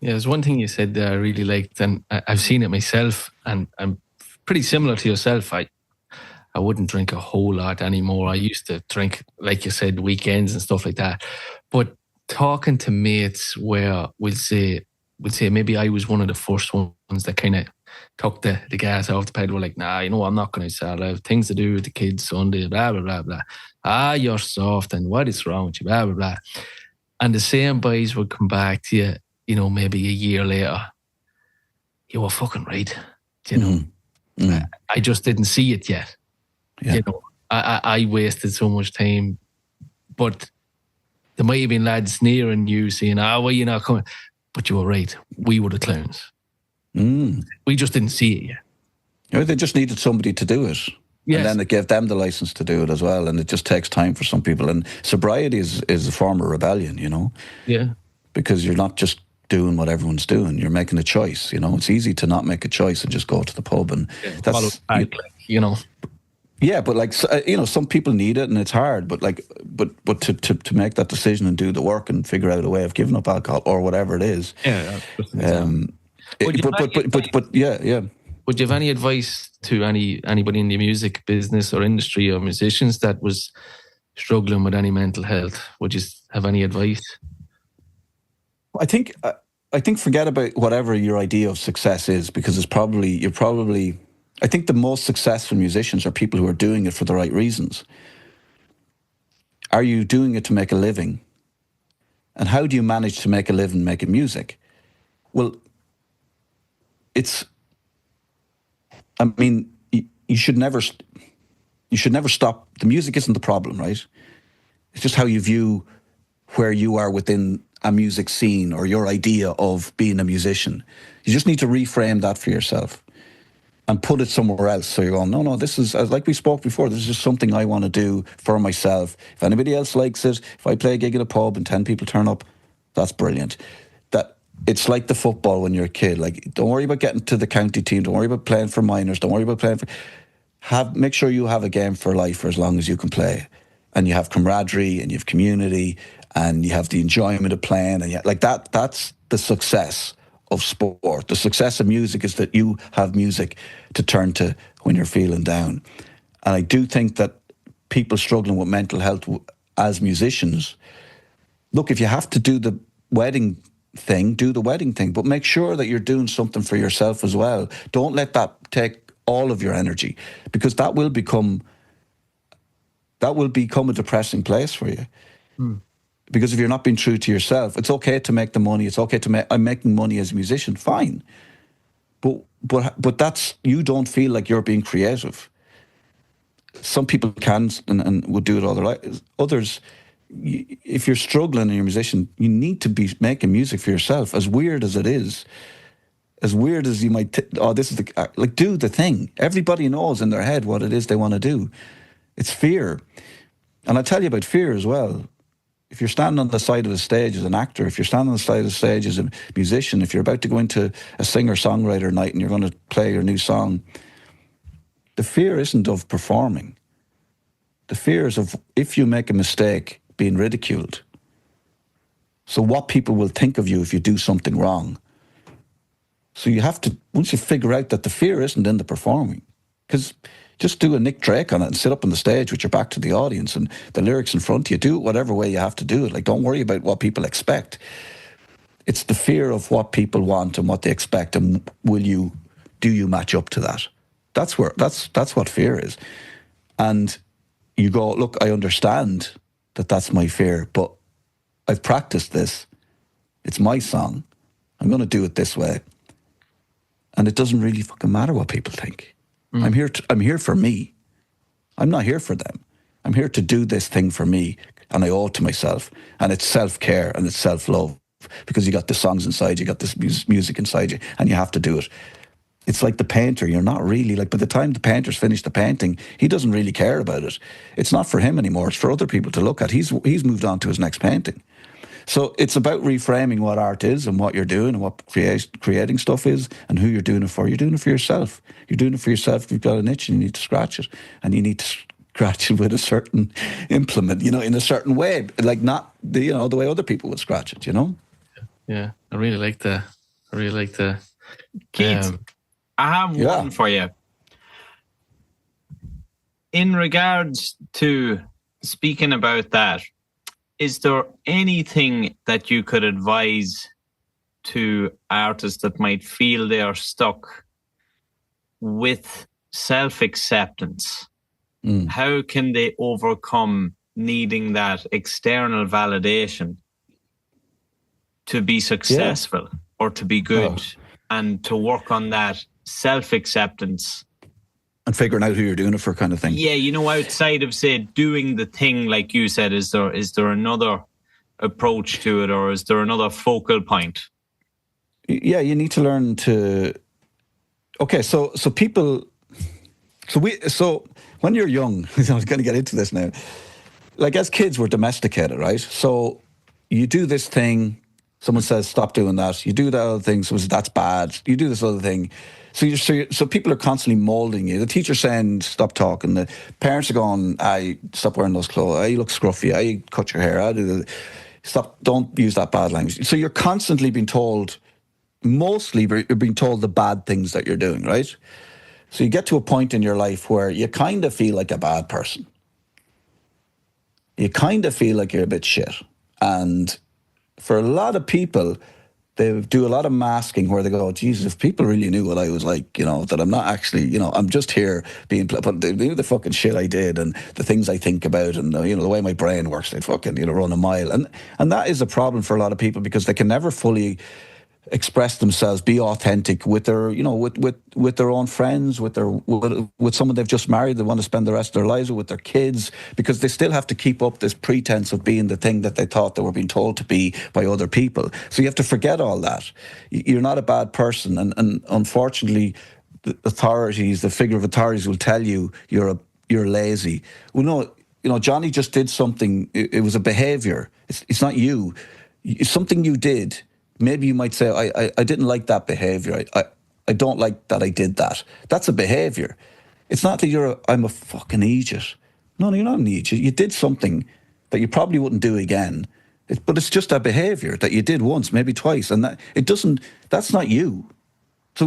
Yeah, there's one thing you said that I really liked, and I've seen it myself, and I'm pretty similar to yourself. I wouldn't drink a whole lot anymore. I used to drink, like you said, weekends and stuff like that. But talking to mates where we'll say maybe I was one of the first ones that kind of took the gas off the pedal. We're like, nah, I'm not going to sell. I have things to do with the kids Sunday, blah, blah, blah, blah. Ah, you're soft, and what is wrong with you, blah, blah, blah. And the same boys would come back to you, maybe a year later, you were fucking right. I just didn't see it yet. Yeah. I wasted so much time. But there might have been lads sneering you, saying, well, you're not coming. But you were right. We were the clowns. We just didn't see it yet. They just needed somebody to do it. Yes. And then it gave them the license to do it as well. And it just takes time for some people. And sobriety is a form of rebellion, Yeah. Because you're not just doing what everyone's doing. You're making a choice, It's easy to not make a choice and just go to the pub and that's Yeah, but some people need it and it's hard. But to make that decision and do the work and figure out a way of giving up alcohol or whatever it is. Yeah. But yeah. Would you have any advice to anybody in the music business or industry or musicians that was struggling with any mental health? Would you have any advice? I think forget about whatever your idea of success is, because I think the most successful musicians are people who are doing it for the right reasons. Are you doing it to make a living? And how do you manage to make a living making music? Well, you should never stop. The music isn't the problem, right? It's just how you view where you are within a music scene or your idea of being a musician. You just need to reframe that for yourself and put it somewhere else. So you're going, no, this is, like we spoke before, this is just something I want to do for myself. If anybody else likes it, if I play a gig at a pub and 10 people turn up, that's brilliant. It's like the football when you're a kid. Like, don't worry about getting to the county team. Don't worry about playing for minors. Don't worry about playing for... Make sure you have a game for life for as long as you can play. And you have camaraderie and you have community and you have the enjoyment of playing. And that's the success of sport. The success of music is that you have music to turn to when you're feeling down. And I do think that people struggling with mental health as musicians, look, if you have to do the wedding thing, do the wedding thing, but make sure that you're doing something for yourself as well. Don't let that take all of your energy, because that will become a depressing place for you. Because if you're not being true to yourself, it's okay to make the money. It's okay to make. I'm making money as a musician, fine. But that's, you don't feel like you're being creative. Some people can and would do it all their life. Others, if you're struggling and you're a musician, you need to be making music for yourself. As weird as it is, as weird as you might, this is do the thing. Everybody knows in their head what it is they want to do. It's fear. And I'll tell you about fear as well. If you're standing on the side of the stage as an actor, if you're standing on the side of the stage as a musician, if you're about to go into a singer-songwriter night and you're going to play your new song, the fear isn't of performing. The fear is of, if you make a mistake, being ridiculed. So what people will think of you if you do something wrong. So you have to, once you figure out that the fear isn't in the performing, because just do a Nick Drake on it and sit up on the stage with your back to the audience and the lyrics in front of you. Do it whatever way you have to do it. Like, don't worry about what people expect. It's the fear of what people want and what they expect, and do you match up to that? That's what fear is. And you go, look, I understand that that's my fear, but I've practiced this. It's my song. I'm going to do it this way. And it doesn't really fucking matter what people think. I'm here for me. I'm not here for them. I'm here to do this thing for me, and I owe it to myself. And it's self-care and it's self-love, because you got the songs inside, you got this music inside you, and you have to do it. It's like the painter. You're not really, like, by the time the painter's finished the painting, he doesn't really care about it. It's not for him anymore. It's for other people to look at. He's moved on to his next painting. So it's about reframing what art is and what you're doing and what creating stuff is and who you're doing it for. You're doing it for yourself. You're doing it for yourself. You've got an itch and you need to scratch it. And you need to scratch it with a certain implement, in a certain way. Like, not the way other people would scratch it, Yeah, I really like the Keith, I have one for you. In regards to speaking about that, is there anything that you could advise to artists that might feel they are stuck with self-acceptance? How can they overcome needing that external validation to be successful or to be good, and to work on that self-acceptance? And figuring out who you're doing it for, kind of thing. Yeah, outside of, say, doing the thing, like you said, is there another approach to it, or is there another focal point? Yeah, you need to learn to. Okay, so when you're young, I was going to get into this now. Like, as kids, we're domesticated, right? So you do this thing, someone says stop doing that. You do that other thing, someone says that's bad. You do this other thing. So people are constantly molding you. The teacher's saying stop talking. The parents are going, stop wearing those clothes. You look scruffy. Cut your hair. Stop. Don't use that bad language. So you're constantly being told. Mostly, you're being told the bad things that you're doing, right? So you get to a point in your life where you kind of feel like a bad person. You kind of feel like you're a bit shit. And for a lot of people, they do a lot of masking where they go, Jesus, if people really knew what I was like, that I'm not actually, I'm just here being, but they knew the fucking shit I did and the things I think about and, the way my brain works, they'd fucking, run a mile. And that is a problem for a lot of people, because they can never fully express themselves, be authentic with their, with their own friends, with someone they've just married, they want to spend the rest of their lives with their kids, because they still have to keep up this pretense of being the thing that they thought they were being told to be by other people. So you have to forget all that. You're not a bad person, and unfortunately, the authorities, the figure of authorities, will tell you you're lazy. Well, no, Johnny just did something. It was a behaviour. It's not you. It's something you did. Maybe you might say, I didn't like that behaviour. I don't like that I did that. That's a behaviour. It's not that I'm a fucking idiot. No, you're not an idiot. You did something that you probably wouldn't do again. But it's just a behaviour that you did once, maybe twice, and that's not you. So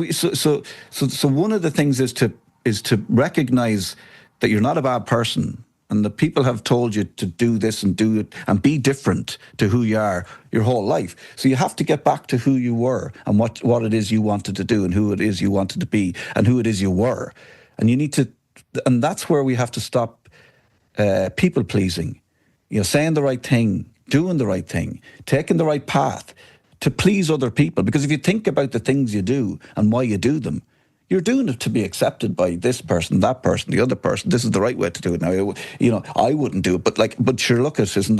one of the things is to recognise that you're not a bad person, And the people have told you to do this and do it and be different to who you are your whole life. So you have to get back to who you were and what it is you wanted to do and who it is you wanted to be and who it is you were. And you need to, and that's where we have to stop people pleasing. You know, saying the right thing, doing the right thing, taking the right path to please other people. Because if you think about the things you do and why you do them, you're doing it to be accepted by this person, that person, the other person. This is the right way to do it. Now, you know, I wouldn't do it, but sure, look, isn't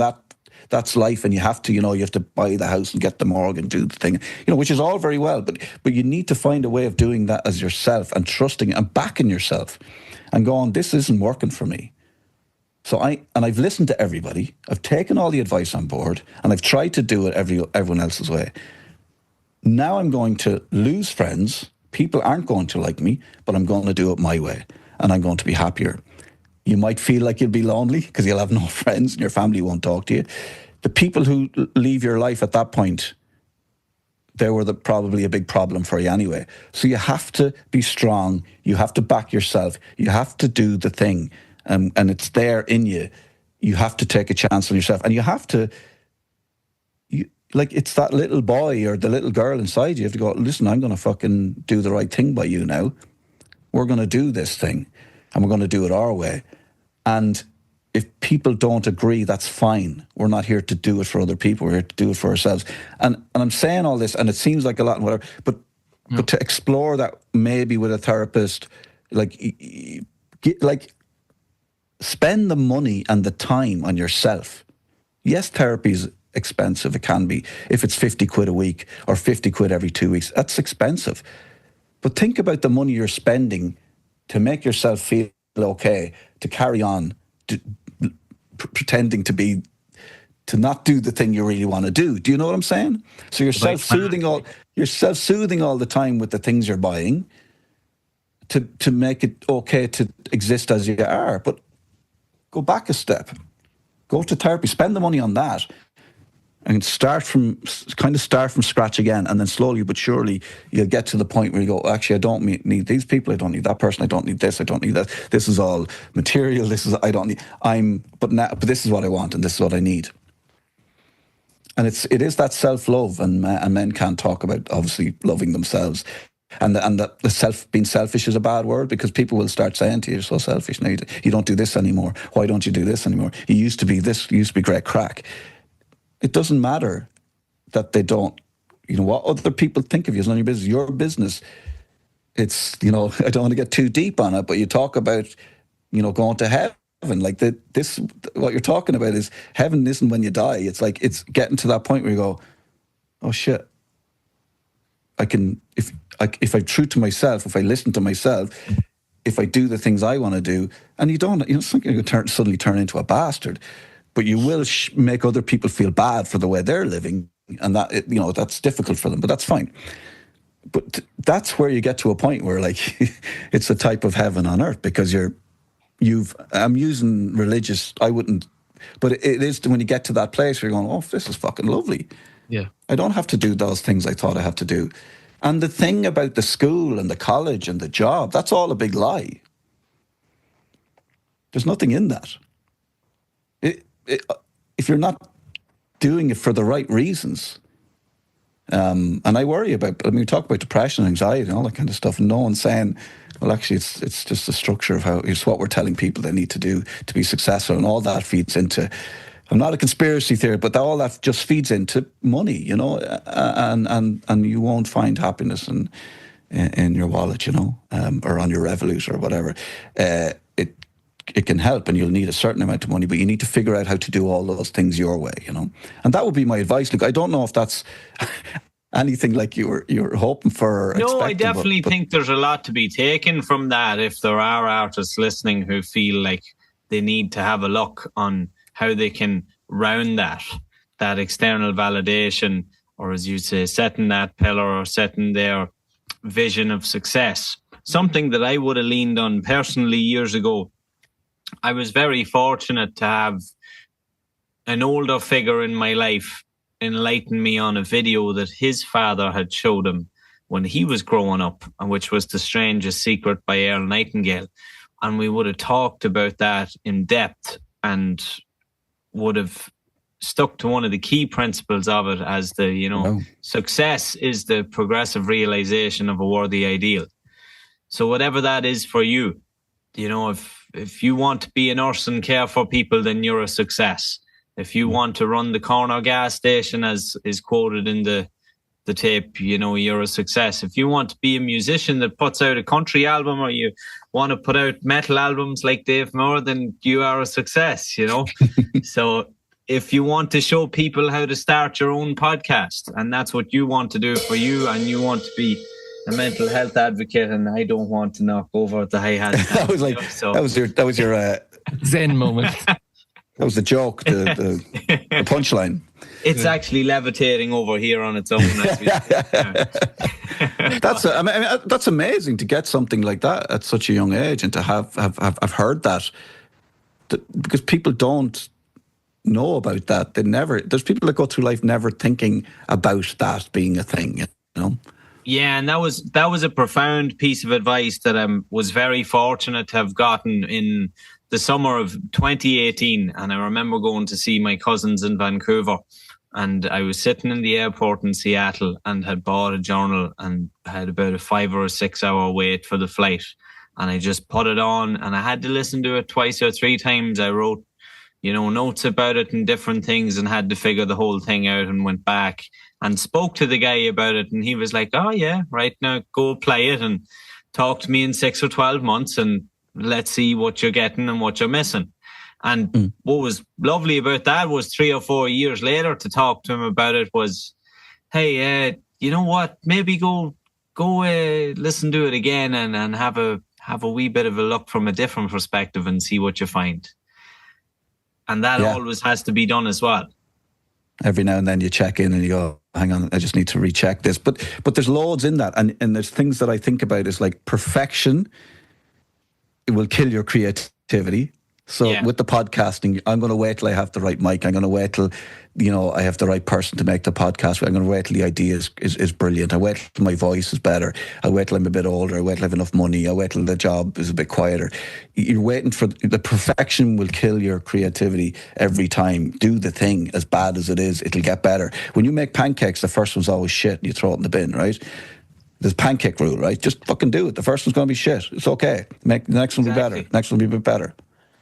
that's life, and you have to, you know, you have to buy the house and get the mortgage and do the thing, you know, which is all very well, but you need to find a way of doing that as yourself and trusting and backing yourself and going, this isn't working for me. So I've listened to everybody. I've taken all the advice on board, and I've tried to do it everyone else's way. Now I'm going to lose friends. People aren't going to like me, but I'm going to do it my way, and I'm going to be happier. You might feel like you'll be lonely because you'll have no friends and your family won't talk to you. The people who leave your life at that point, they were probably a big problem for you anyway. So you have to be strong. You have to back yourself. You have to do the thing, and it's there in you. You have to take a chance on yourself, and you have to... Like, it's that little boy or the little girl inside you. You have to go, listen, I'm going to fucking do the right thing by you now. We're going to do this thing, and we're going to do it our way. And if people don't agree, that's fine. We're not here to do it for other people. We're here to do it for ourselves. And I'm saying all this, and it seems like a lot and whatever, but to explore that maybe with a therapist, like spend the money and the time on yourself. Yes, therapy's expensive. It can be. If it's 50 quid a week or 50 quid every 2 weeks, that's expensive. But think about the money you're spending to make yourself feel okay, to carry on, pretending to not do the thing you really want to do. Do you know what I'm saying? So you're self-soothing all the time with the things you're buying to make it okay to exist as you are. But go back a step. Go to therapy. Spend the money on that. And start from scratch again, and then slowly but surely you'll get to the point where you go, actually, I don't need these people, I don't need that person, I don't need this, I don't need that. This is all material. But this is what I want, and this is what I need. And it is that self-love, and men can't talk about obviously loving themselves, and that being selfish is a bad word, because people will start saying to you, you're so selfish now. You don't do this anymore. Why don't you do this anymore? You used to be this. You used to be great crack. It doesn't matter that they don't, you know, what other people think of you is none of your business. Your business, it's, you know, I don't want to get too deep on it, but you talk about, you know, going to heaven. Like what you're talking about is heaven isn't when you die. It's like, it's getting to that point where you go, oh shit, if I'm true to myself, if I listen to myself, if I do the things I want to do, and it's not going to suddenly turn into a bastard. But you will make other people feel bad for the way they're living, and that's difficult for them. But that's fine. But that's where you get to a point where, like, it's a type of heaven on earth, because I'm using religious. I wouldn't, but it is when you get to that place where you're going, oh, this is fucking lovely. Yeah, I don't have to do those things I thought I had to do. And the thing about the school and the college and the job, that's all a big lie. There's nothing in that. If you're not doing it for the right reasons, and I worry about, we talk about depression, anxiety, and all that kind of stuff, and no one's saying, well, actually, it's just the structure of how it's what we're telling people they need to do to be successful, and all that feeds into. I'm not a conspiracy theorist, but all that just feeds into money, you know, and you won't find happiness in your wallet, you know, or on your Revolut or whatever. It can help, and you'll need a certain amount of money, but you need to figure out how to do all those things your way, you know. And that would be my advice. Look, I don't know if that's anything like you were hoping for. No, I definitely think there's a lot to be taken from that. If there are artists listening who feel like they need to have a look on how they can round that external validation, or as you say, setting that pillar or setting their vision of success. Something that I would have leaned on personally years ago. I was very fortunate to have an older figure in my life enlighten me on a video that his father had showed him when he was growing up, and which was The Strangest Secret by Earl Nightingale. and we would have talked about that in depth and would have stuck to one of the key principles of it as success is the progressive realization of a worthy ideal. So whatever that is for you, if you want to be a nurse and care for people, then you're a success. If you want to run the corner gas station, as is quoted in the tape, you're a success. If you want to be a musician that puts out a country album, or you want to put out metal albums like Dave Moore, then you are a success, So if you want to show people how to start your own podcast, and that's what you want to do for you, and you want to be a mental health advocate, and I don't want to knock over the hi-hat. that was your Zen moment. That was the joke, the punchline. It's actually levitating over here on its own. That's amazing to get something like that at such a young age, and to have heard that, because people don't know about that. There's people that go through life never thinking about that being a thing, Yeah, and that was a profound piece of advice that I was very fortunate to have gotten in the summer of 2018. And I remember going to see my cousins in Vancouver, and I was sitting in the airport in Seattle and had bought a journal and had about a 5 or 6 hour wait for the flight. And I just put it on, and I had to listen to it 2 or 3 times. I wrote, notes about it and different things, and had to figure the whole thing out, and went back and spoke to the guy about it. And he was like, oh yeah, right, now go play it and talk to me in 6 or 12 months and let's see what you're getting and what you're missing. And what was lovely about that was 3 or 4 years later to talk to him about it was, hey, you know what, maybe go listen to it again and have a wee bit of a look from a different perspective and see what you find. And that always has to be done as well. Every now and then you check in and you go, hang on, I just need to recheck this. But there's loads in that. And there's things that I think about is like perfection. It will kill your creativity. So with the podcasting, I'm going to wait till I have the right mic. I'm going to wait till, I have the right person to make the podcast. I'm going to wait till the idea is brilliant. I wait till my voice is better. I wait till I'm a bit older. I wait till I have enough money. I wait till the job is a bit quieter. You're waiting for the perfection will kill your creativity every time. Do the thing as bad as it is. It'll get better. When you make pancakes, the first one's always shit. And you throw it in the bin, right? There's pancake rule, right? Just fucking do it. The first one's going to be shit. It's okay. Make the next one be better. Next one will be a bit better.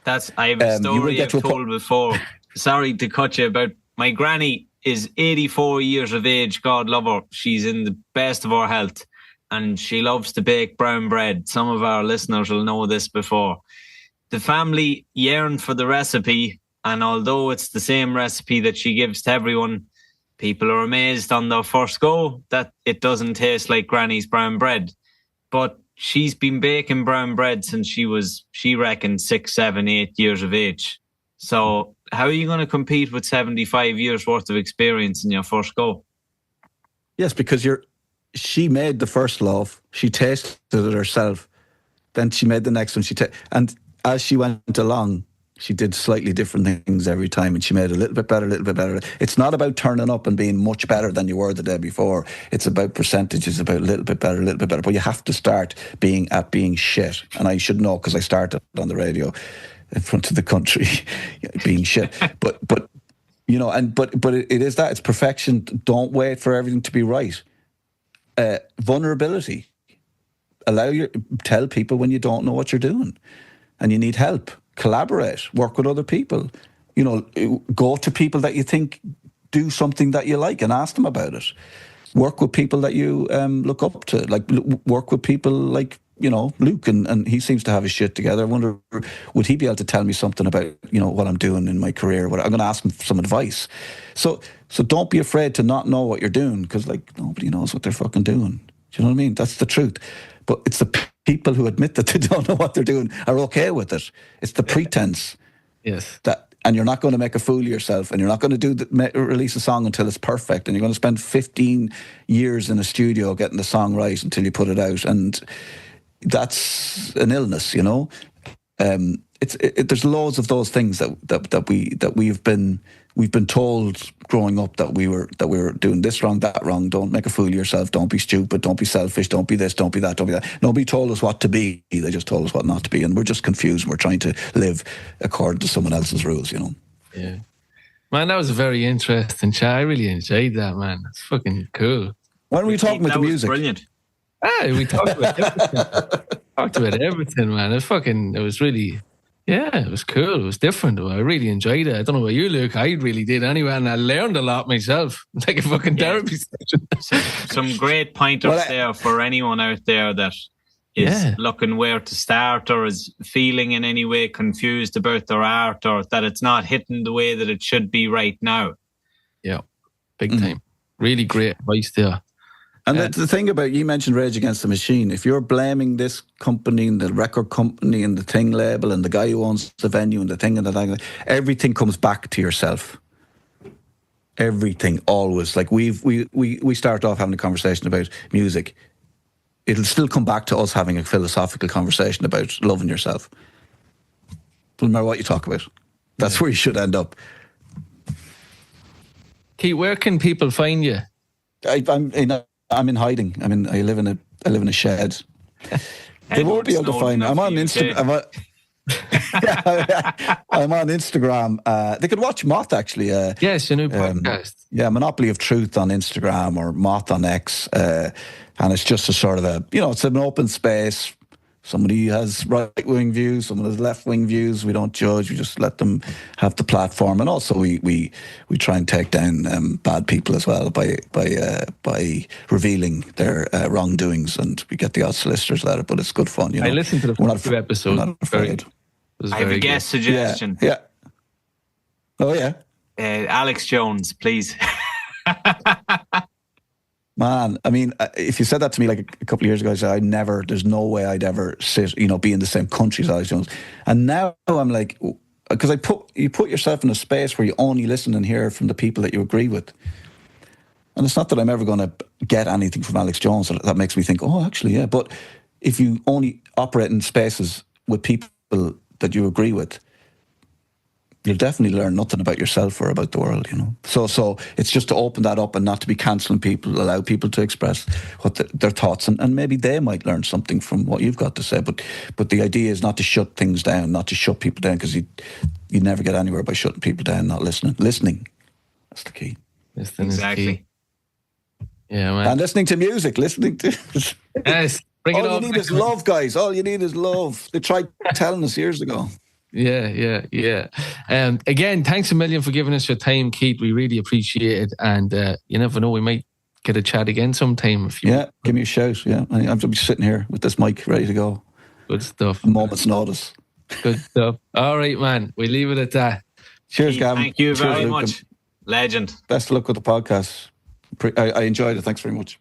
I have a story I've told before. Sorry to cut you, about my granny is 84 years of age. God love her. She's in the best of her health, and she loves to bake brown bread. Some of our listeners will know this before. The family yearned for the recipe, and although it's the same recipe that she gives to everyone, people are amazed on their first go that it doesn't taste like Granny's brown bread. But she's been baking brown bread since she reckons 6, 7, 8 years of age. So how are you going to compete with 75 years worth of experience in your first go? Yes, because she made the first loaf. She tasted it herself. Then she made the next one. And as she went along, she did slightly different things every time, and she made a little bit better, a little bit better. It's not about turning up and being much better than you were the day before. It's about percentages, about a little bit better, a little bit better. But you have to start being shit. And I should know because I started on the radio in front of the country being shit. But it is that. It's perfection. Don't wait for everything to be right. Vulnerability. Tell people when you don't know what you're doing and you need help. Collaborate, work with other people, go to people that you think do something that you like and ask them about it. Work with people that you look up to, work with people like, Luke, and he seems to have his shit together. I wonder, would he be able to tell me something about, what I'm doing in my career? I'm going to ask him some advice. So don't be afraid to not know what you're doing, because nobody knows what they're fucking doing. Do you know what I mean? That's the truth. But it's the people who admit that they don't know what they're doing are okay with it. It's the pretense. Yes. And you're not going to make a fool of yourself, and you're not going to release a song until it's perfect, and you're going to spend 15 years in a studio getting the song right until you put it out, and that's an illness, There's loads of those things that we've been we've been told growing up that we were doing this wrong, that wrong. Don't make a fool of yourself. Don't be stupid. Don't be selfish. Don't be this. Don't be that. Don't be that. Nobody told us what to be. They just told us what not to be, and we're just confused. We're trying to live according to someone else's rules. Yeah, man, that was a very interesting chat. I really enjoyed that, man. It's fucking cool. When were we talking about the music? Brilliant. We talked about everything. Man. It was really, it was cool. It was different. I really enjoyed it. I don't know about you, Luke. I really did anyway, and I learned a lot myself. Like a fucking therapy session. Some great pointers there for anyone out there that is looking where to start or is feeling in any way confused about their art or that it's not hitting the way that it should be right now. Yeah, big time. Really great advice there. And the thing about, you mentioned Rage Against the Machine, if you're blaming this company and the record company and the thing label and the guy who owns the venue and the thing and the thing, everything comes back to yourself. Everything, always. Like we start off having a conversation about music. It'll still come back to us having a philosophical conversation about loving yourself. Doesn't matter what you talk about. That's where you should end up. Keith, where can people find you? I'm in hiding. I live in a shed. They won't be able to find me. I'm on Instagram. I'm on Instagram. They could watch Moth actually. Yes, your new podcast. Monopoly of Truth on Instagram or Moth on X, and it's just a sort of it's an open space. Somebody has right-wing views, someone has left-wing views. We don't judge. We just let them have the platform, and also we try and take down bad people as well by revealing their wrongdoings, and we get the odd solicitors letter. But it's good fun, I listened to the first two episodes. We're not afraid. I have a guest suggestion. Yeah. Oh yeah. Alex Jones, please. Man, if you said that to me like a couple of years ago, I said, there's no way I'd ever sit, be in the same country as Alex Jones. And now I'm like, because you put yourself in a space where you only listen and hear from the people that you agree with. And it's not that I'm ever going to get anything from Alex Jones that makes me think, oh, actually, yeah. But if you only operate in spaces with people that you agree with, you'll definitely learn nothing about yourself or about the world, So it's just to open that up and not to be cancelling people, allow people to express what their thoughts, and maybe they might learn something from what you've got to say. But the idea is not to shut things down, not to shut people down, because you never get anywhere by shutting people down, not listening. Listening, that's the key. Listening exactly. is key. Yeah, man. And listening to music, Yes, bring it on. All you need is love, guys. All you need is love. They tried telling us years ago. Yeah. Again, thanks a million for giving us your time, Keith. We really appreciate it. And you never know, we might get a chat again sometime. Give me a shout. Yeah, I'm just sitting here with this mic ready to go. Good stuff. A moment's notice. Good stuff. All right, man. We leave it at that. Cheers, Keith, Gavin. thank you very Luke. much. Legend. Best of luck with the podcast. I enjoyed it. Thanks very much.